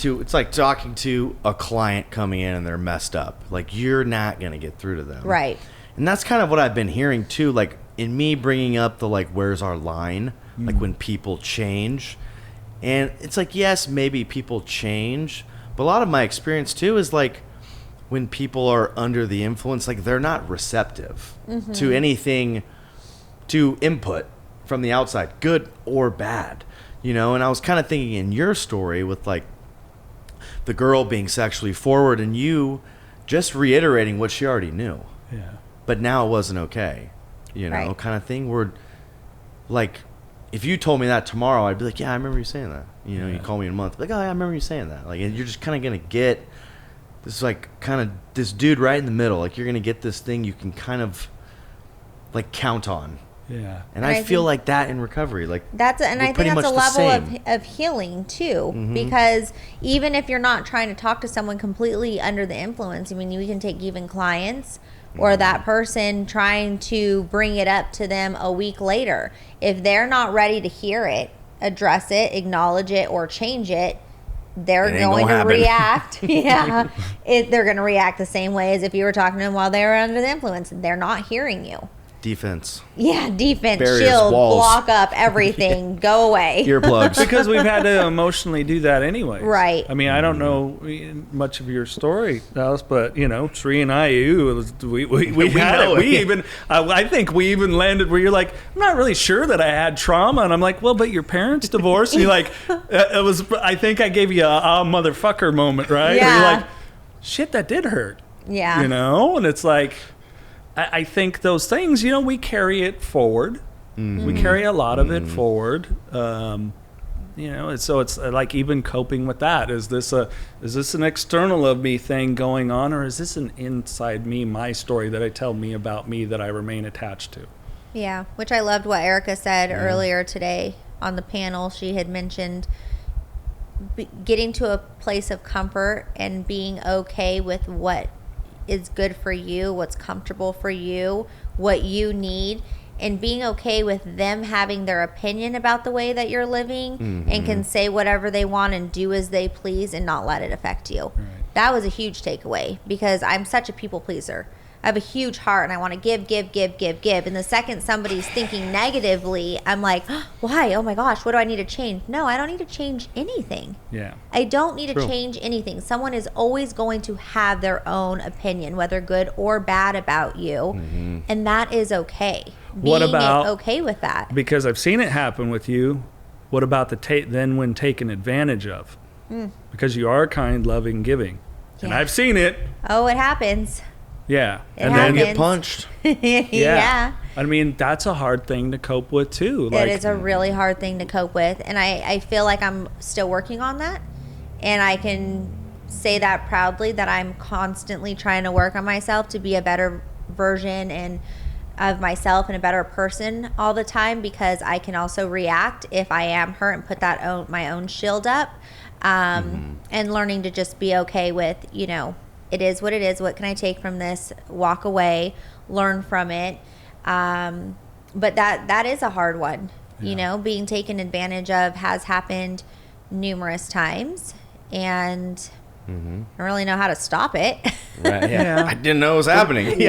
to a client coming in and they're messed up. Like, you're not going to get through to them. Right. And that's kind of what I've been hearing too, like in me bringing up the, like, where's our line? Like when people change. And it's like, yes, maybe people change, but a lot of my experience too is like when people are under the influence, like they're not receptive to anything, to input from the outside, good or bad, you know? And I was kind of thinking in your story with like the girl being sexually forward and you just reiterating what she already knew. Yeah. But now it wasn't okay, you know, kind of thing where like, if you told me that tomorrow, I'd be like, yeah, I remember you saying that. You know, you call me in a month, like, oh, yeah, I remember you saying that. Like, and you're just kind of going to get this, like, kind of this dude right in the middle. Like, you're going to get this thing you can kind of, like, count on. Yeah. And I feel like that in recovery. Like, I think that's a level of healing, too. Because even if you're not trying to talk to someone completely under the influence, I mean, we can take even clients or that person trying to bring it up to them a week later. If they're not ready to hear it, address it, acknowledge it, or change it, they're going to react. Yeah. They're going to react the same way as if you were talking to them while they were under the influence. They're not hearing you. Defense. Yeah, defense, Barriers, shield, walls. block up, everything, go away. Earplugs. Because we've had to emotionally do that anyway. Right. I mean, I don't know much of your story, Dallas, but Cheree and I, we had it. We even, I think we even landed where you're like, I'm not really sure that I had trauma, and I'm like, well, but your parents divorced, and you're like, it was. I think I gave you a motherfucker moment, right? Yeah. Where you're like, shit, that did hurt. Yeah. And it's like, I think those things, we carry it forward. We carry a lot of it forward. So it's like even coping with that. Is this an external of me thing going on, or is this an inside me, my story that I tell me about me that I remain attached to? Yeah, which I loved what Erica said earlier today on the panel. She had mentioned getting to a place of comfort and being okay with what is good for you, what's comfortable for you, what you need, and being okay with them having their opinion about the way that you're living and can say whatever they want and do as they please and not let it affect you. Right. That was a huge takeaway because I'm such a people pleaser. I have a huge heart and I want to give. And the second somebody's thinking negatively, I'm like, why? Oh my gosh, what do I need to change? No, I don't need to change anything. Yeah. I don't need to change anything. Someone is always going to have their own opinion, whether good or bad about you. And that is okay. What about okay with that? Because I've seen it happen with you. What about then when taken advantage of? Because you are kind, loving, giving. And I've seen it. Oh, it happens. Yeah. And then get punched. Yeah. I mean, that's a hard thing to cope with too. It is a really hard thing to cope with. And I feel like I'm still working on that. And I can say that proudly that I'm constantly trying to work on myself to be a better version of myself and a better person all the time, because I can also react if I am hurt and put my own shield up. And learning to just be okay with, it is what it is. What can I take from this? Walk away, learn from it. But that is a hard one. Being taken advantage of has happened numerous times, and I don't really know how to stop it. Right. Yeah. I didn't know it was happening.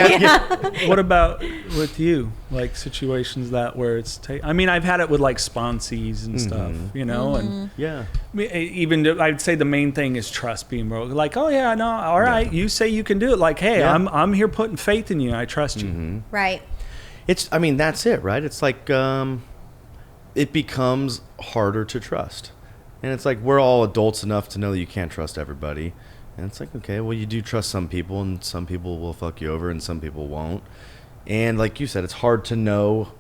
What about with you? Like situations where it's I mean, I've had it with like sponsees and stuff, and even I'd say the main thing is trust being broken. Like, oh yeah, no, all right, you say you can do it. Like, hey, I'm here putting faith in you. I trust you. Right. That's it, right? It's like it becomes harder to trust. And it's like we're all adults enough to know that you can't trust everybody. And it's like, okay, well, you do trust some people, and some people will fuck you over, and some people won't. And like you said, it's hard to know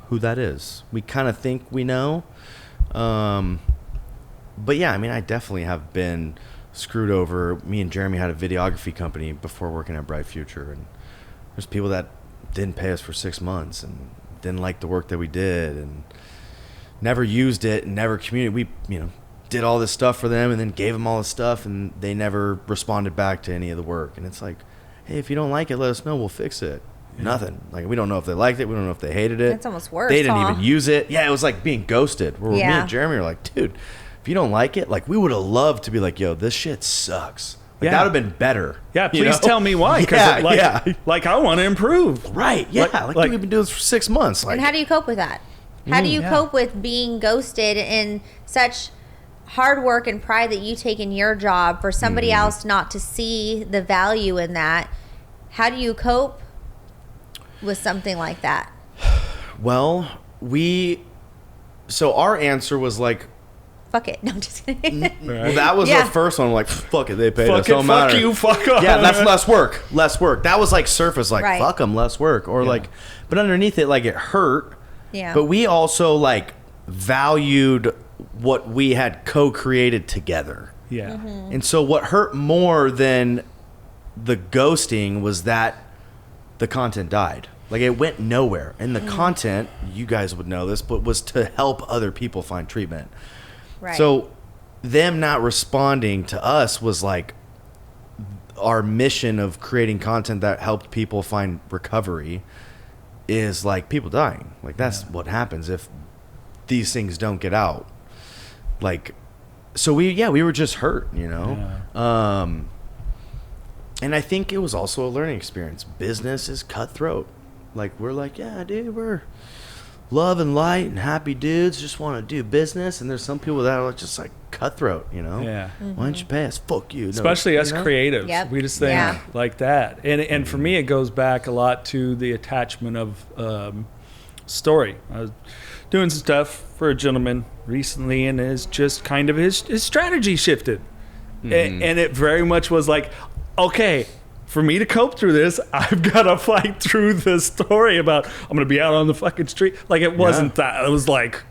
who that is. We kind of think we know. But yeah, I mean, I definitely have been screwed over. Me and Jeremy had a videography company before working at Bright Future. And there's people that didn't pay us for 6 months and didn't like the work that we did and never used it and never communicated. We, did all this stuff for them and then gave them all this stuff, and they never responded back to any of the work. And it's like, hey, if you don't like it, let us know. We'll fix it. Nothing. Like, we don't know if they liked it. We don't know if they hated it. It's almost worse. They didn't even use it. Yeah, it was like being ghosted. Where me and Jeremy were like, dude, if you don't like it, like, we would have loved to be like, yo, this shit sucks. Like, that would have been better. Yeah, please tell me why. Like, I want to improve. Right, yeah. Like we've been doing this for 6 months. Like, and how do you cope with that? How do you cope with being ghosted in such hard work and pride that you take in your job for somebody else not to see the value in that? How do you cope with something like that? Well, so our answer was like, fuck it. No, I'm just kidding. Well, that was our first one. Like, fuck it, they paid us. Fuck it, fuck you, fuck off. Yeah, that's less work. That was like surface, like, fuck them, less work. Or like, but underneath it, like, it hurt. Yeah. But we also like valued what we had co-created together. Yeah. And so what hurt more than the ghosting was that the content died. Like, it went nowhere. And the content, you guys would know this, but was to help other people find treatment. Right. So them not responding to us was like our mission of creating content that helped people find recovery is like people dying. Like that's what happens if these things don't get out. Like, so we were just hurt, you know? Yeah. And I think it was also a learning experience. Business is cutthroat. Like, we're like, yeah, dude, we're love and light and happy dudes, just want to do business. And there's some people that are just like cutthroat, you know? Yeah. Mm-hmm. Why don't you pay us? Fuck you. Especially us creatives. Yep. We just think like that. And for me, it goes back a lot to the attachment of story. I was doing some stuff for a gentleman recently, and it's just kind of his strategy shifted. And it very much was like, okay, for me to cope through this, I've got to fight through the story about I'm going to be out on the fucking street. Like, it wasn't that. It was like,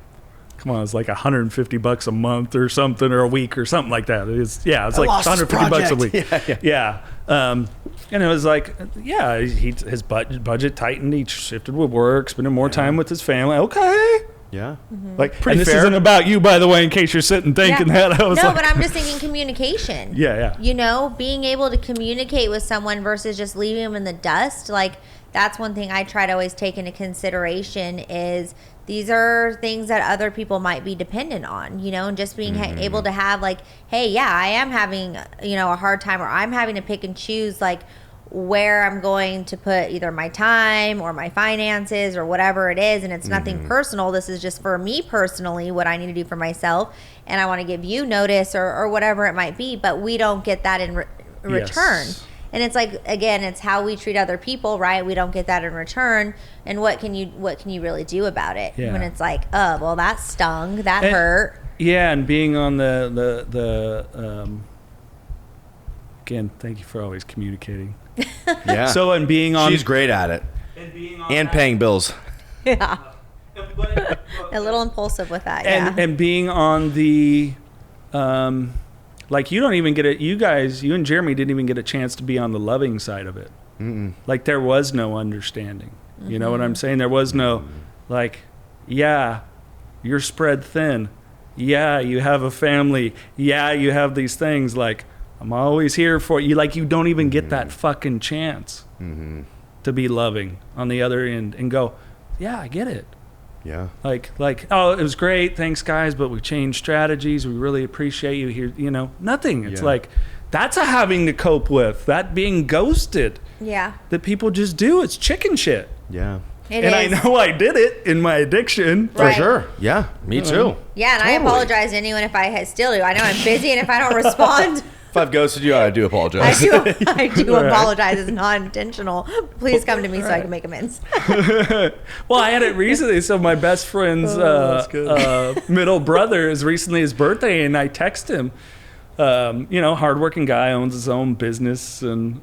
come on, it's like $150 a month or something, or a week or something like that. It's like $150 a week. Yeah. And it was like, his budget tightened. He shifted with work, spending more time with his family. Okay. Yeah. Like, pretty fair. This isn't about you, by the way, in case you're sitting thinking that. I was but I'm just thinking communication. Yeah. You know, being able to communicate with someone versus just leaving them in the dust. Like, that's one thing I try to always take into consideration is these are things that other people might be dependent on, you know, and just being able to have like, hey, I am having, you know, a hard time, or I'm having to pick and choose like where I'm going to put either my time or my finances or whatever it is. And it's nothing personal. This is just for me personally, what I need to do for myself. And I want to give you notice or whatever it might be, but we don't get that in return. Yes. And it's like, again, it's how we treat other people, right? We don't get that in return. And what can you really do about it when it's like, oh, well, that stung, that hurt. Yeah, and being on the again, thank you for always communicating. Yeah. So, and being on, she's great at it, and paying bills. Yeah. A little impulsive with that. And being on the, like, you don't even get it. You and Jeremy didn't even get a chance to be on the loving side of it. Like, there was no understanding. You know what I'm saying? There was no, like, yeah, you're spread thin. Yeah, you have a family. Yeah, you have these things. Like, I'm always here for you. Like, you don't even get that fucking chance to be loving on the other end and go, yeah, I get it. Yeah. Like, oh, it was great. Thanks, guys. But we changed strategies. We really appreciate you here. You know, nothing. It's like, that's a having to cope with. That being ghosted. Yeah. That people just do. It's chicken shit. Yeah. I know I did it in my addiction. For sure. Yeah. Me too. Yeah. And I apologize to anyone if I still do. I know I'm busy, and if I don't respond. If I've ghosted you, I do apologize. I do apologize. It's not intentional. Please come to me so I can make amends. Well, I had it recently. So my best friend's middle brother is recently his birthday, and I text him. You know, hardworking guy, owns his own business and,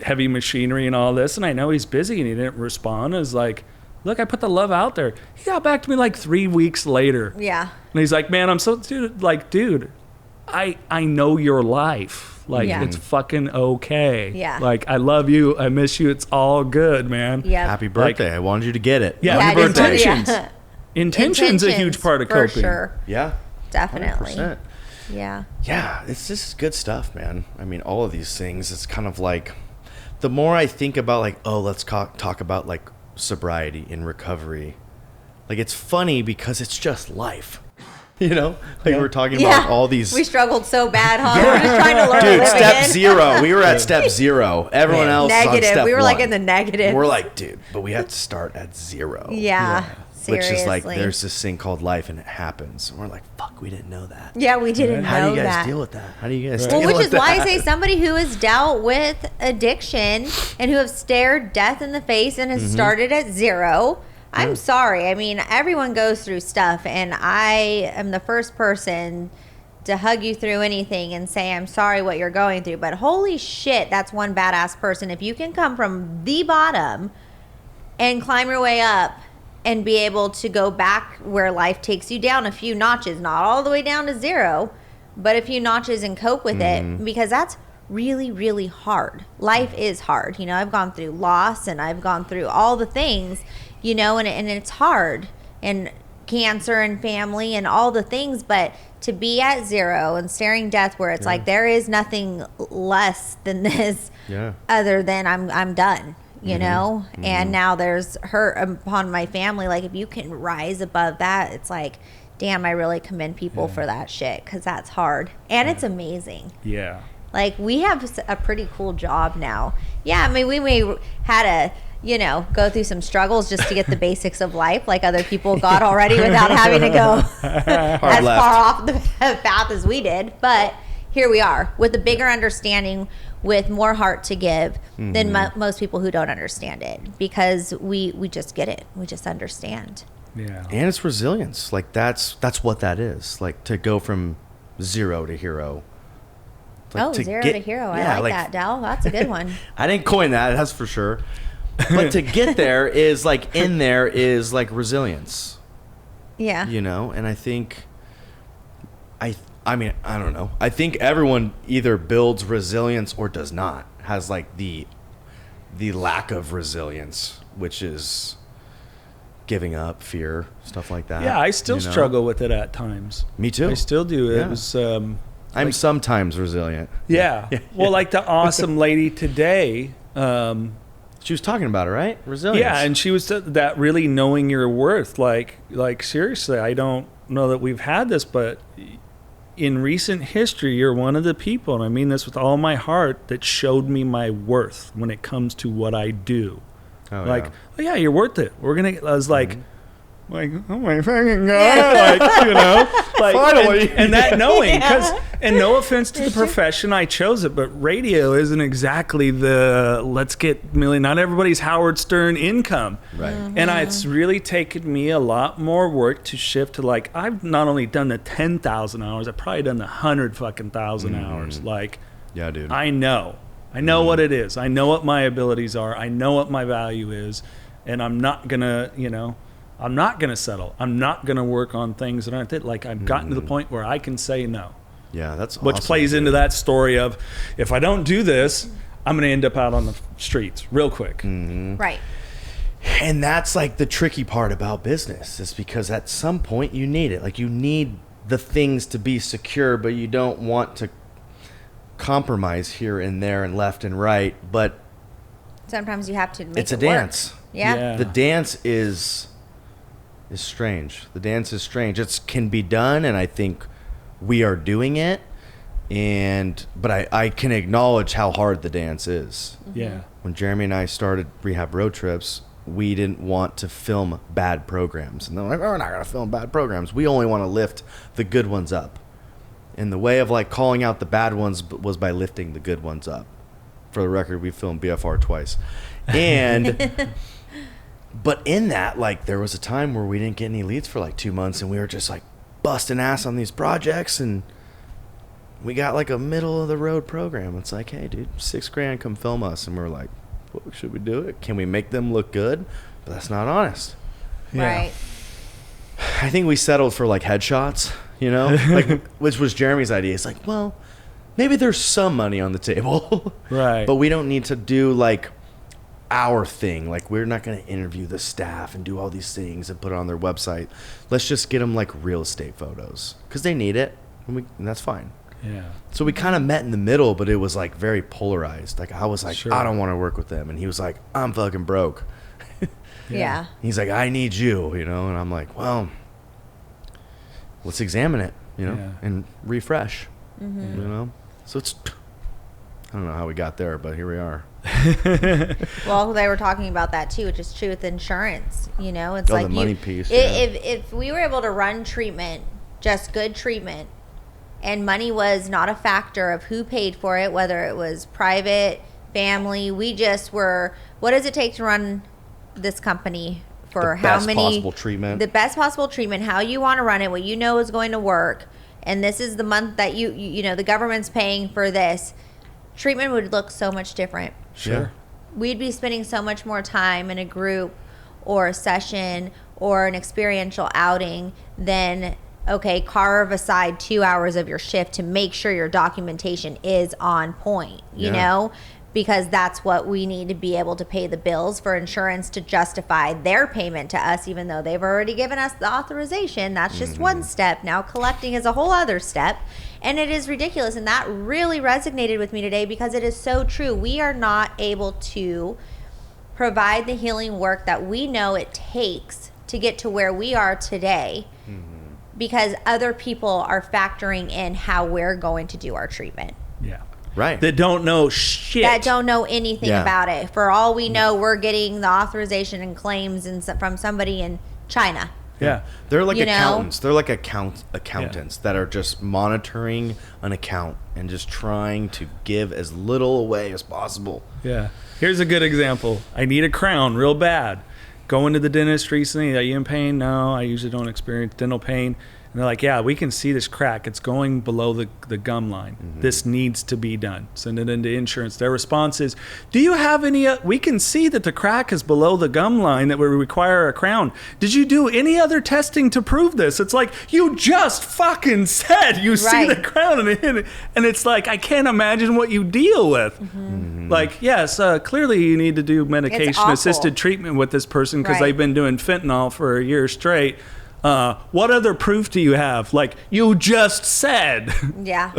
heavy machinery and all this. And I know he's busy, and he didn't respond. I was like, look, I put the love out there. He got back to me like 3 weeks later. Yeah. And he's like, man, I'm so, dude, I know your life. Like, it's fucking okay. Yeah. Like, I love you. I miss you. It's all good, man. Yeah. Happy birthday. I wanted you to get it. Yeah. Happy birthday. Intention's a huge part of coping. For sure. Yeah. Definitely. 100%. Yeah. Yeah. It's just good stuff, man. I mean, all of these things, it's kind of like, the more I think about like, oh, let's talk about like sobriety and recovery. Like, it's funny because it's just life. You know, like we're talking about all these. We struggled so bad, huh? We're just trying to learn to live step again. zero. We were at step zero. Everyone else negative. On step we were one. Like in the negative. We're like, dude, but we have to start at zero. Yeah. Which is like, there's this thing called life, and it happens. And we're like, fuck, we didn't know that. Yeah, we didn't know that. How do you guys deal with that? How do you guys deal with that? Which is why I say somebody who has dealt with addiction and who have stared death in the face and has started at zero. I'm sorry. I mean, everyone goes through stuff, and I am the first person to hug you through anything and say, I'm sorry what you're going through. But holy shit, that's one badass person. If you can come from the bottom and climb your way up and be able to go back where life takes you down a few notches, not all the way down to zero, but a few notches, and cope with it, because that's really, really hard. Life is hard. You know, I've gone through loss, and I've gone through all the things, you know, and it's hard. And cancer and family and all the things, but to be at 0 and staring death where it's like there is nothing less than this other than I'm done, you know? And now there's hurt upon my family. Like, if you can rise above that, it's like, damn, I really commend people for that shit, because that's hard. And it's amazing. Yeah. Like, we have a pretty cool job now. Yeah, I mean, we may had to, you know, go through some struggles just to get the basics of life like other people got already without having to go as far off the path as we did. But here we are with a bigger understanding, with more heart to give than most people who don't understand it, because we just get it. We just understand. Yeah. And it's resilience. Like, that's what that is. Like, to go from 0 to hero. Like, zero to hero. I like that, Dal. That's a good one. I didn't coin that, that's for sure. But to get there is like, in there is like resilience. Yeah. You know, and I think, I mean, I don't know. I think everyone either builds resilience or does not. Has like the lack of resilience, which is giving up, fear, stuff like that. Yeah, I still struggle with it at times. Me too. I still do. Yeah. It was I'm sometimes resilient. Yeah. Well, like the awesome lady today, she was talking about it, right? Resilience. Yeah, and she was that really knowing your worth. Like seriously, I don't know that we've had this, but in recent history, you're one of the people, and I mean this with all my heart, that showed me my worth when it comes to what I do. Oh, yeah, you're worth it. I was like, like, oh my fucking God, like, you know, like, finally. And that knowing, and no offense to the profession, I chose it, but radio isn't exactly the let's get million. Not everybody's Howard Stern income, right? And it's really taken me a lot more work to shift to, like, I've not only done the 10,000 hours, I've probably done the 100,000 hours. Like, yeah, dude, I know what it is. I know what my abilities are. I know what my value is, and I'm not gonna, you know. I'm not going to settle. I'm not going to work on things that aren't it. Like, I've gotten to the point where I can say no. Yeah, that's which awesome, plays into that story of, if I don't do this, I'm going to end up out on the streets real quick. Right. And that's like the tricky part about business, is because at some point you need it. Like, you need the things to be secure, but you don't want to compromise here and there and left and right. But sometimes you have to make it's a it dance. Work. Yeah. The dance is strange. The dance is strange. It can be done, and I think we are doing it. But I can acknowledge how hard the dance is. Yeah. When Jeremy and I started Rehab Road Trips, we didn't want to film bad programs. And they're like, oh, we're not going to film bad programs. We only want to lift the good ones up. And the way of like calling out the bad ones was by lifting the good ones up. For the record, we filmed BFR twice. And but in that, like, there was a time where we didn't get any leads for like 2 months, and we were just like busting ass on these projects, and we got like a middle of the road program. It's like, hey dude, $6,000, come film us. And we were like, well, should we do it? Can we make them look good? But that's not honest. Right. I think we settled for like headshots, you know, like, which was Jeremy's idea. It's like, well, maybe there's some money on the table, right? But we don't need to do like our thing. Like, we're not going to interview the staff and do all these things and put it on their website. Let's just get them like real estate photos, because they need it, and that's fine. Yeah. So we kind of met in the middle, but it was like very polarized. Like, I was like, sure, I don't want to work with them, and he was like, I'm fucking broke. Yeah. He's like, I need you, you know, and I'm like, well, let's examine it, you know, and refresh, you know. So it's, I don't know how we got there, but here we are. Well, they were talking about that too, which is true with insurance. You know, it's like the money piece. If we were able to run treatment, just good treatment, and money was not a factor of who paid for it, whether it was private, family, we just were, what does it take to run this company for how many? The best possible treatment. The best possible treatment, how you want to run it, what you know is going to work, and this is the month that you know, the government's paying for this. Treatment would look so much different. Sure. We'd be spending so much more time in a group or a session or an experiential outing than, okay, carve aside 2 hours of your shift to make sure your documentation is on point, you know? because that's what we need to be able to pay the bills for insurance to justify their payment to us, even though they've already given us the authorization. That's just one step. Now collecting is a whole other step. And it is ridiculous. And that really resonated with me today because it is so true. We are not able to provide the healing work that we know it takes to get to where we are today because other people are factoring in how we're going to do our treatment. Yeah. Right. That don't know shit. That don't know anything about it. For all we know, we're getting the authorization and claims from somebody in China. Yeah. They're like You know? accountants. They're like accountants that are just monitoring an account and just trying to give as little away as possible. Yeah. Here's a good example. I need a crown real bad. Going to the dentist recently. Are you in pain? No, I usually don't experience dental pain. And they're like, yeah, we can see this crack. It's going below the gum line. This needs to be done. Send it into insurance. Their response is, do you have any, we can see that the crack is below the gum line that would require a crown. Did you do any other testing to prove this? It's like, you just fucking said you see the crown. And it's like, I can't imagine what you deal with. Like, yes, clearly you need to do medication-assisted treatment with this person because they've been doing fentanyl for a year straight. What other proof do you have? Like, you just said. Yeah,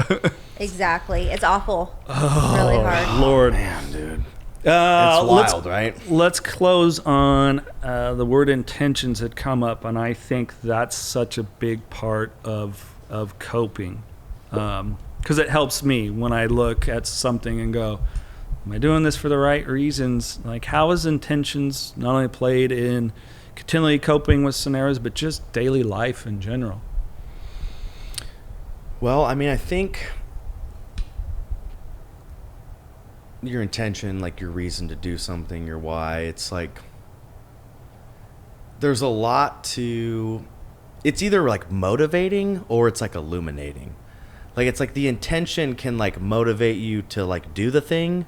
exactly. It's awful. It's really hard. Lord. Man, dude. It's wild, right? Let's close on the word intentions that come up, and I think that's such a big part of coping. Because it helps me when I look at something and go, am I doing this for the right reasons? Like, how is intentions not only played in continually coping with scenarios, but just daily life in general? Well, I mean, I think your intention, like your reason to do something, your why, it's like there's a lot to, it's either like motivating or it's like illuminating. Like, it's like the intention can like motivate you to like do the thing,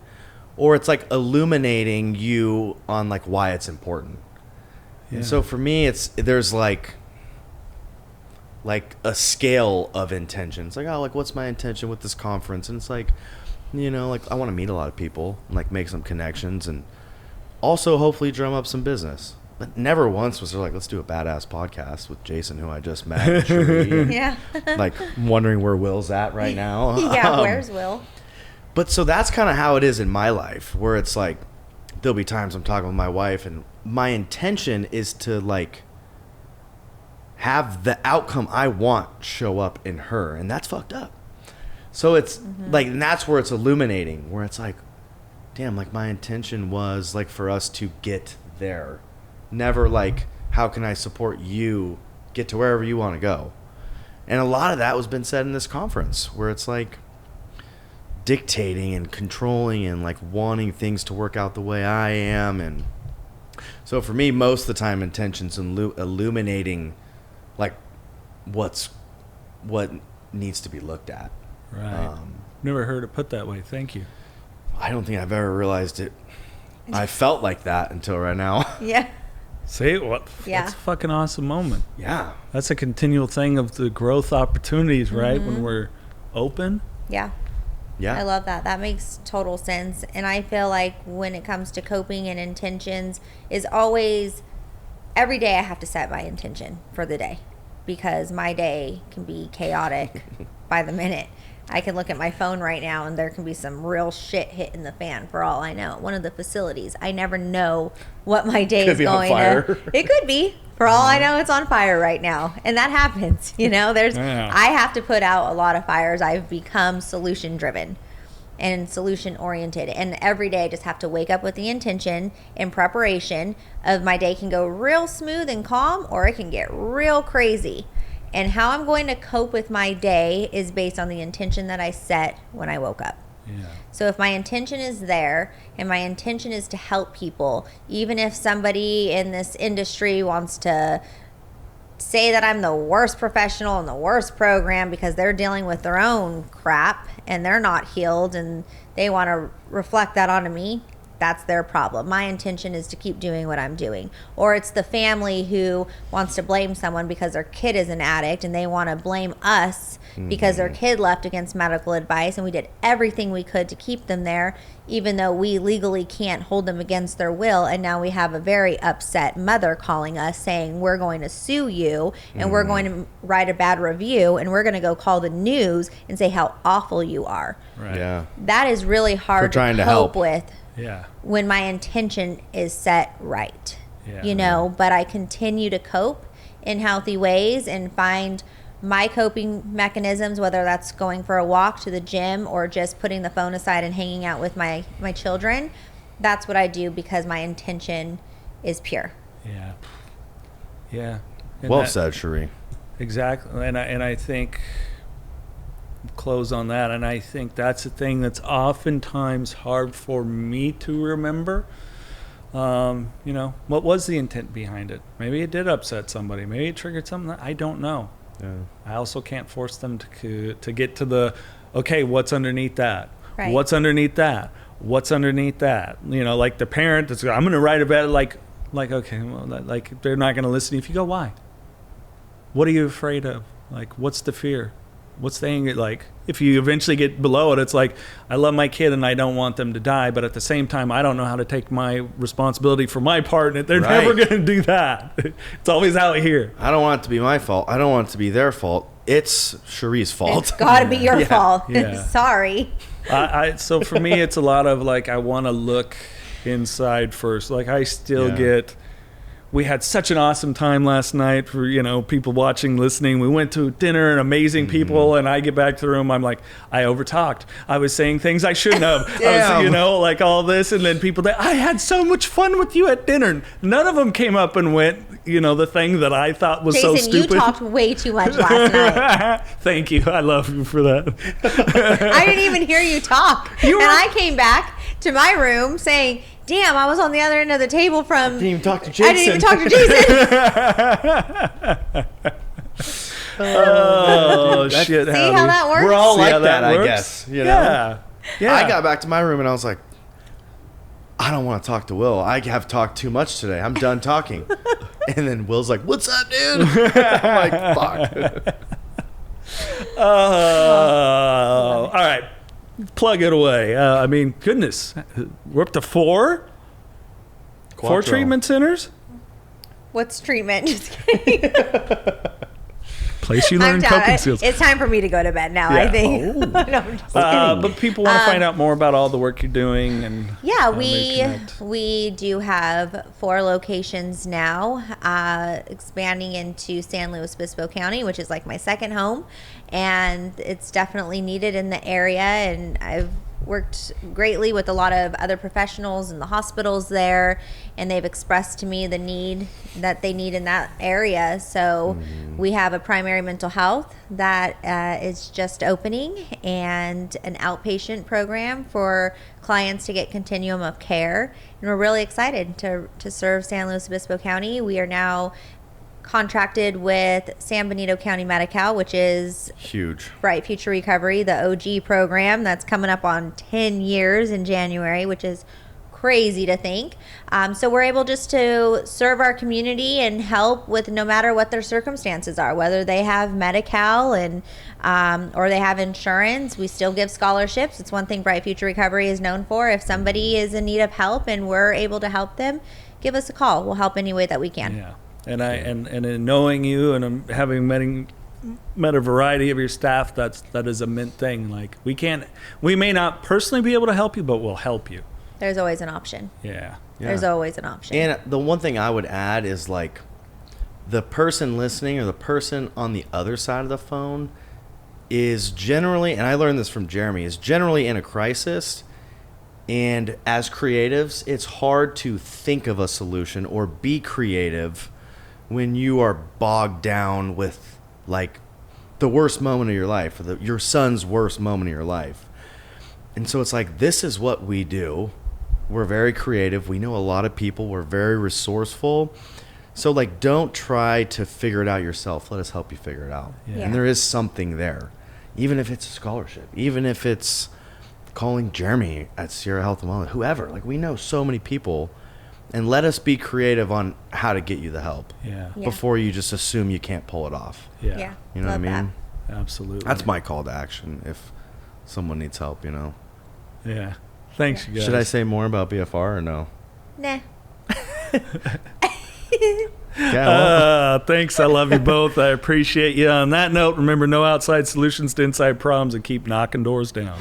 or it's like illuminating you on like why it's important. Yeah. And so for me, there's like a scale of intentions. Like, oh, like what's my intention with this conference? And it's like, you know, like I want to meet a lot of people and like make some connections and also hopefully drum up some business. But never once was there like, let's do a badass podcast with Jason, who I just met, and Cheree, and, like wondering where Will's at right now. Yeah, where's Will? But so that's kind of how it is in my life, where it's like there'll be times I'm talking with my wife and my intention is to like have the outcome I want show up in her, and that's fucked up. So it's like, and that's where it's illuminating, where it's like, damn, like my intention was like for us to get there. Never like, how can I support you get to wherever you want to go? And a lot of that was been said in this conference, where it's like dictating and controlling and like wanting things to work out the way I am. And so for me, most of the time, intentions illuminating like what needs to be looked at. Right. Never heard it put that way. Thank you. I don't think I've ever realized it. I felt like that until right now. Yeah. See, that's a fucking awesome moment. Yeah. That's a continual thing of the growth opportunities, right? When we're open. Yeah. Yeah. I love that. That makes total sense. And I feel like when it comes to coping and intentions is always, every day I have to set my intention for the day, because my day can be chaotic by the minute. I can look at my phone right now and there can be some real shit hitting the fan for all I know. One of the facilities, I never know what my day is going to. It could be. For all I know, it's on fire right now. And that happens. You know, I have to put out a lot of fires. I've become solution driven and solution oriented. And every day I just have to wake up with the intention in preparation of my day can go real smooth and calm, or it can get real crazy. And how I'm going to cope with my day is based on the intention that I set when I woke up. Yeah. So if my intention is there and my intention is to help people, even if somebody in this industry wants to say that I'm the worst professional and the worst program because they're dealing with their own crap and they're not healed and they want to reflect that onto me, that's their problem. My intention is to keep doing what I'm doing. Or it's the family who wants to blame someone because their kid is an addict and they want to blame us because their kid left against medical advice and we did everything we could to keep them there, even though we legally can't hold them against their will. And now we have a very upset mother calling us saying, we're going to sue you and we're going to write a bad review and we're going to go call the news and say how awful you are. Right. Yeah. That is really hard trying to to cope help. with Yeah. when my intention is set right. Yeah. But I continue to cope in healthy ways and find my coping mechanisms, whether that's going for a walk to the gym or just putting the phone aside and hanging out with my children. That's what I do because my intention is pure. Yeah. Yeah. And Well said, Cheree. Exactly. And I think, close on that, and I think that's the thing that's oftentimes hard for me to remember. What was the intent behind it? Maybe it did upset somebody. Maybe it triggered something. I don't know. Yeah. I also can't force them to get to the, okay, what's underneath that? Right. What's underneath that? What's underneath that? Like the parent that's, I'm going to write about it like, okay, well, like they're not going to listen. If you go, why? What are you afraid of? Like, what's the fear? What's the anger? Like, if you eventually get below it, it's like, I love my kid and I don't want them to die, but at the same time, I don't know how to take my responsibility for my part, and they're Right. never going to do that. It's always out here. I don't want it to be my fault. I don't want it to be their fault. It's Cheree's fault. It's got to be your fault. Yeah. Sorry. So for me, it's a lot of like, I want to look inside first. Like I still get, we had such an awesome time last night for, people watching, listening. We went to dinner and amazing people, and I get back to the room. I'm like, I overtalked. I was saying things I shouldn't have. I was, like all this. And then people I had so much fun with you at dinner. None of them came up and went, the thing that I thought was Jason, so stupid. you talked way too much last night. Thank you. I love you for that. I didn't even hear you talk. I came back to my room saying, damn, I was on the other end of the table from... I didn't even talk to Jason. I didn't even talk to Jason. Oh, shit. See how that works? We're all See like how that, that I works? guess. Yeah. I got back to my room and I was like, I don't want to talk to Will. I have talked too much today. I'm done talking. And then Will's like, what's up, dude? I'm like, fuck. All right. Plug it away. Goodness. We're up to 4? 4 Quattro. treatment centers? What's treatment? Just kidding. Place you I'm learn done. coping skills. It's time for me to go to bed now, I think. No, I'm just kidding. But people want to find out more about all the work you're doing. And Yeah, how they connect. we do have 4 locations now, expanding into San Luis Obispo County, which is like my second home, and it's definitely needed in the area. And I've worked greatly with a lot of other professionals in the hospitals there, and they've expressed to me the need that they need in that area. So we have a primary mental health that is just opening, and an outpatient program for clients to get continuum of care. And we're really excited to serve San Luis Obispo County. We are now contracted with San Benito County Medi-Cal, which is Huge. Bright Future Recovery, the OG program that's coming up on 10 years in January, which is crazy to think. So we're able just to serve our community and help with no matter what their circumstances are, whether they have Medi-Cal and or they have insurance. We still give scholarships. It's one thing Bright Future Recovery is known for. If somebody is in need of help and we're able to help them, give us a call. We'll help any way that we can. Yeah. And in knowing you and having met a variety of your staff, that is a mint thing. Like we may not personally be able to help you, but we'll help you. There's always an option. Yeah. There's always an option. And the one thing I would add is like the person listening or the person on the other side of the phone is generally, and I learned this from Jeremy, is generally in a crisis. And as creatives, it's hard to think of a solution or be creative when you are bogged down with like the worst moment of your life or your son's worst moment of your life. And so it's like, this is what we do. We're very creative. We know a lot of people. We're very resourceful. So like, don't try to figure it out yourself. Let us help you figure it out. Yeah. And there is something there, even if it's a scholarship, even if it's calling Jeremy at Sierra Health and Wellness, whoever. Like, we know so many people, and let us be creative on how to get you the help. Yeah. Before you just assume you can't pull it off. Yeah. You know what I mean? Absolutely. That's my call to action if someone needs help, you know? Yeah. Thanks, you guys. Should I say more about BFR or no? Nah. Thanks. I love you both. I appreciate you. On that note, remember, no outside solutions to inside problems, and keep knocking doors down.